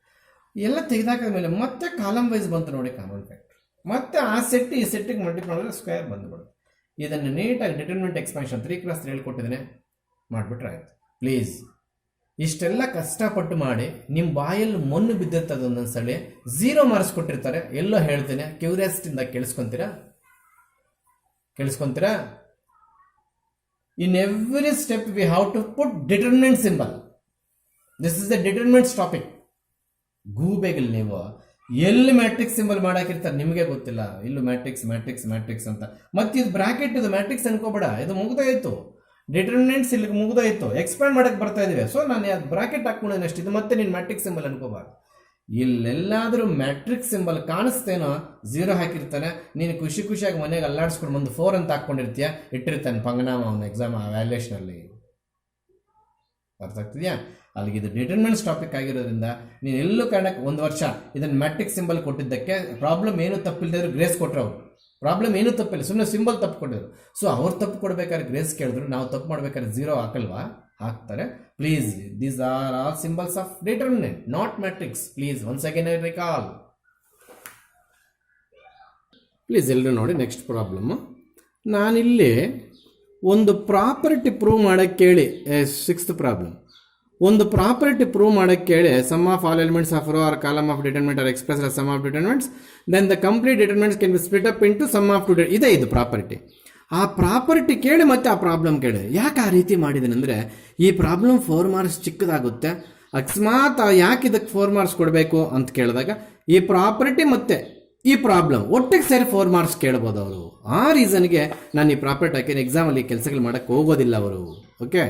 ಎಲ್ಲ ತೆಗೆದಾಕಾದ್ಮೇಲೆ ಮತ್ತೆ ಕಾಲಮ್ ವೈಸ್ ಬಂತು ನೋಡಿ ಕಾಮನ್ ಫ್ಯಾಕ್ಟರ್. ಮತ್ತೆ ಆ ಸೆಟ್ ಈ ಸೆಟ್ಟಿಗೆ ಮಲ್ಟಿಪ್ಲೈ ಮಾಡಿದ್ರೆ ಸ್ಕ್ವೇರ್ ಬಂದುಬಿಡುತ್ತೆ. ಇದನ್ನು ನೀಟಾಗಿ ಡಿಟರ್ಮಿನೆಂಟ್ ಎಕ್ಸ್ಪಾನ್ಷನ್ 3 × 3 ಹೇಳ್ಕೊಟ್ಟಿದ್ದೇನೆ, ಮಾಡಿಬಿಟ್ರೆ ಆಯಿತು. ಪ್ಲೀಸ್, ಇಷ್ಟೆಲ್ಲ ಕಷ್ಟಪಟ್ಟು ಮಾಡಿ ನಿಮ್ಮ ಬಾಯಲ್ಲಿ ಮೊನ್ನೆ ಬಿದ್ದಿರ್ತದೆ. ಒಂದೊಂದು ಸಲ 0 ಮಾರ್ಕ್ಸ್ ಕೊಟ್ಟಿರ್ತಾರೆ. ಎಲ್ಲೋ ಹೇಳ್ತೇನೆ, ಕ್ಯೂರಿಯಾಸಿಟಿಯಿಂದ ಕೇಳಿಸ್ಕೊಂತೀರಾ? In every step we have to put determinant symbol. This is the determinants topic. ಗೂಬೆಗಲ್ಲಿ ನೀವು ಎಲ್ಲಿ ಮ್ಯಾಟ್ರಿಕ್ಸ್ ಸಿಂಬಲ್ ಮಾಡಾಕಿರ್ತಾರೆ ನಿಮಗೆ ಗೊತ್ತಿಲ್ಲ. ಇಲ್ಲೂ ಮ್ಯಾಟ್ರಿಕ್ಸ್ ಅಂತ. ಮತ್ತೆ ಇದು ಬ್ರಾಕೆಟ್, ಇದು ಮ್ಯಾಟ್ರಿಕ್ಸ್ ಅನ್ಕೋಬೇಡ. ಇದು ಮುಗ್ದಾಯಿತು. ಡಿಟರ್ಮಿನೆಂಟ್ಸ್ ಇಲ್ಲಿಗೆ ಮುಗ್ದಾಯಿತು. ಎಕ್ಸ್ಪ್ಯಾಂಡ್ ಮಾಡಕ್ಕೆ ಬರ್ತಾ ಇದೀವಿ. ಸೊ ನಾನು ಬ್ರಾಕೆಟ್ ಹಾಕ್ಕೊಂಡಿದ್ದೀನಿ ಅಷ್ಟು. ಇದು ಮತ್ತೆ ನೀನು ಮ್ಯಾಟ್ರಿಕ್ಸ್ ಸಿಂಬಲ್ ಅನ್ಕೋಬಾರ್ದು. ಇಲ್ಲೆಲ್ಲಾದರೂ ಮ್ಯಾಟ್ರಿಕ್ಸ್ ಸಿಂಬಲ್ ಕಾಣಿಸ್ತೇನೋ 0 ಹಾಕಿರ್ತಾನೆ. ನೀನು ಖುಷಿ ಖುಷಿಯಾಗಿ ಮನೆಗೆ ಅಲ್ಲಾಡಿಸ್ಕೊಂಡು ಮುಂದೆ 4 ಅಂತ ಹಾಕ್ಕೊಂಡಿರ್ತೀಯ, ಇಟ್ಟಿರ್ತಾನೆ ಪಂಗನಾಮ ಅವನ ಎಕ್ಸಾಮ್ ವ್ಯಾಲ್ಯೂಯೇಷನಲ್ಲಿ. ಅರ್ಥ ಆಗ್ತಿದೆಯಾ? ಅಲ್ಲಿಗೆ ಇದು ಡಿಟರ್ಮಿನೆಂಟ್ಸ್ ಟಾಪಿಕ್ ಆಗಿರೋದ್ರಿಂದ ನೀನು ಎಲ್ಲೂ ಕಾರಣಕ್ಕೆ 1 ವರ್ಷ ಇದನ್ನು ಮ್ಯಾಟ್ರಿಕ್ಸ್ ಸಿಂಬಲ್ ಕೊಟ್ಟಿದ್ದಕ್ಕೆ ಪ್ರಾಬ್ಲಮ್ ಏನು ತಪ್ಪಿಲ್ಲದೆ ಗ್ರೇಸ್ ಕೊಟ್ಟರು. ಅವರು ಪ್ರಾಬ್ಲಮ್ ಏನೂ ತಪ್ಪಿಲ್ಲ, ಸುಮ್ಮನೆ ಸಿಂಬಲ್ ತಪ್ಪು ಕೊಟ್ಟಿದ್ರು. ಸೊ ಅವ್ರು ತಪ್ಪು ಕೊಡ್ಬೇಕಾದ್ರೆ ಗ್ರೇಸ್ ಕೇಳಿದ್ರು, ನಾವು ತಪ್ಪು ಮಾಡ್ಬೇಕಾದ್ರೆ 0 ಹಾಕಲ್ವಾ? ಹಾಕ್ತಾರೆ. Please, these are all symbols of determinant, not matrix. Please once again I recall. Please ಎಲ್ಲರೂ ನೋಡಿ ನೆಕ್ಸ್ಟ್ ಪ್ರಾಬ್ಲಮ್ಮು. ನಾನಿಲ್ಲಿ ಒಂದು ಪ್ರಾಪರ್ಟಿ ಪ್ರೂವ್ ಮಾಡೋಕ್ಕೆ ಕೇಳಿ, 6th ಪ್ರಾಬ್ಲಮ್. ಒಂದು ಪ್ರಾಪರ್ಟಿ ಪ್ರೂವ್ ಮಾಡೋಕ್ಕೆ ಕೇಳಿ sum of all elements of row or column of determinant or express as sum of determinants then the complete determinants can be split up into sum of two. ಇದೇ ಇದು ಪ್ರಾಪರ್ಟಿ. ಆ ಪ್ರಾಪರ್ಟಿ ಕೇಳಿ ಮತ್ತೆ ಆ ಪ್ರಾಬ್ಲಮ್ ಕೇಳಿ. ಯಾಕೆ ಆ ರೀತಿ ಮಾಡಿದ್ದೀನಿ ಅಂದರೆ, ಈ ಪ್ರಾಬ್ಲಮ್ 4 ಮಾರ್ಕ್ಸ್ ಚಿಕ್ಕದಾಗುತ್ತೆ. ಅಕಸ್ಮಾತ್ ಯಾಕೆ ಇದಕ್ಕೆ 4 ಮಾರ್ಕ್ಸ್ ಕೊಡಬೇಕು ಅಂತ ಕೇಳಿದಾಗ ಈ ಪ್ರಾಪರ್ಟಿ ಮತ್ತೆ ಈ ಪ್ರಾಬ್ಲಮ್ ಒಟ್ಟಿಗೆ ಸೇರಿ 4 ಮಾರ್ಕ್ಸ್ ಕೇಳ್ಬೋದು ಅವರು. ಆ ರೀಸನ್ಗೆ ನಾನು ಈ ಪ್ರಾಪರ್ಟಿ ಹಾಕಿ ಎಕ್ಸಾಮಲ್ಲಿ ಕೆಲಸಗಳು ಮಾಡೋಕ್ಕೆ ಹೋಗೋದಿಲ್ಲ ಅವರು. ಓಕೆ.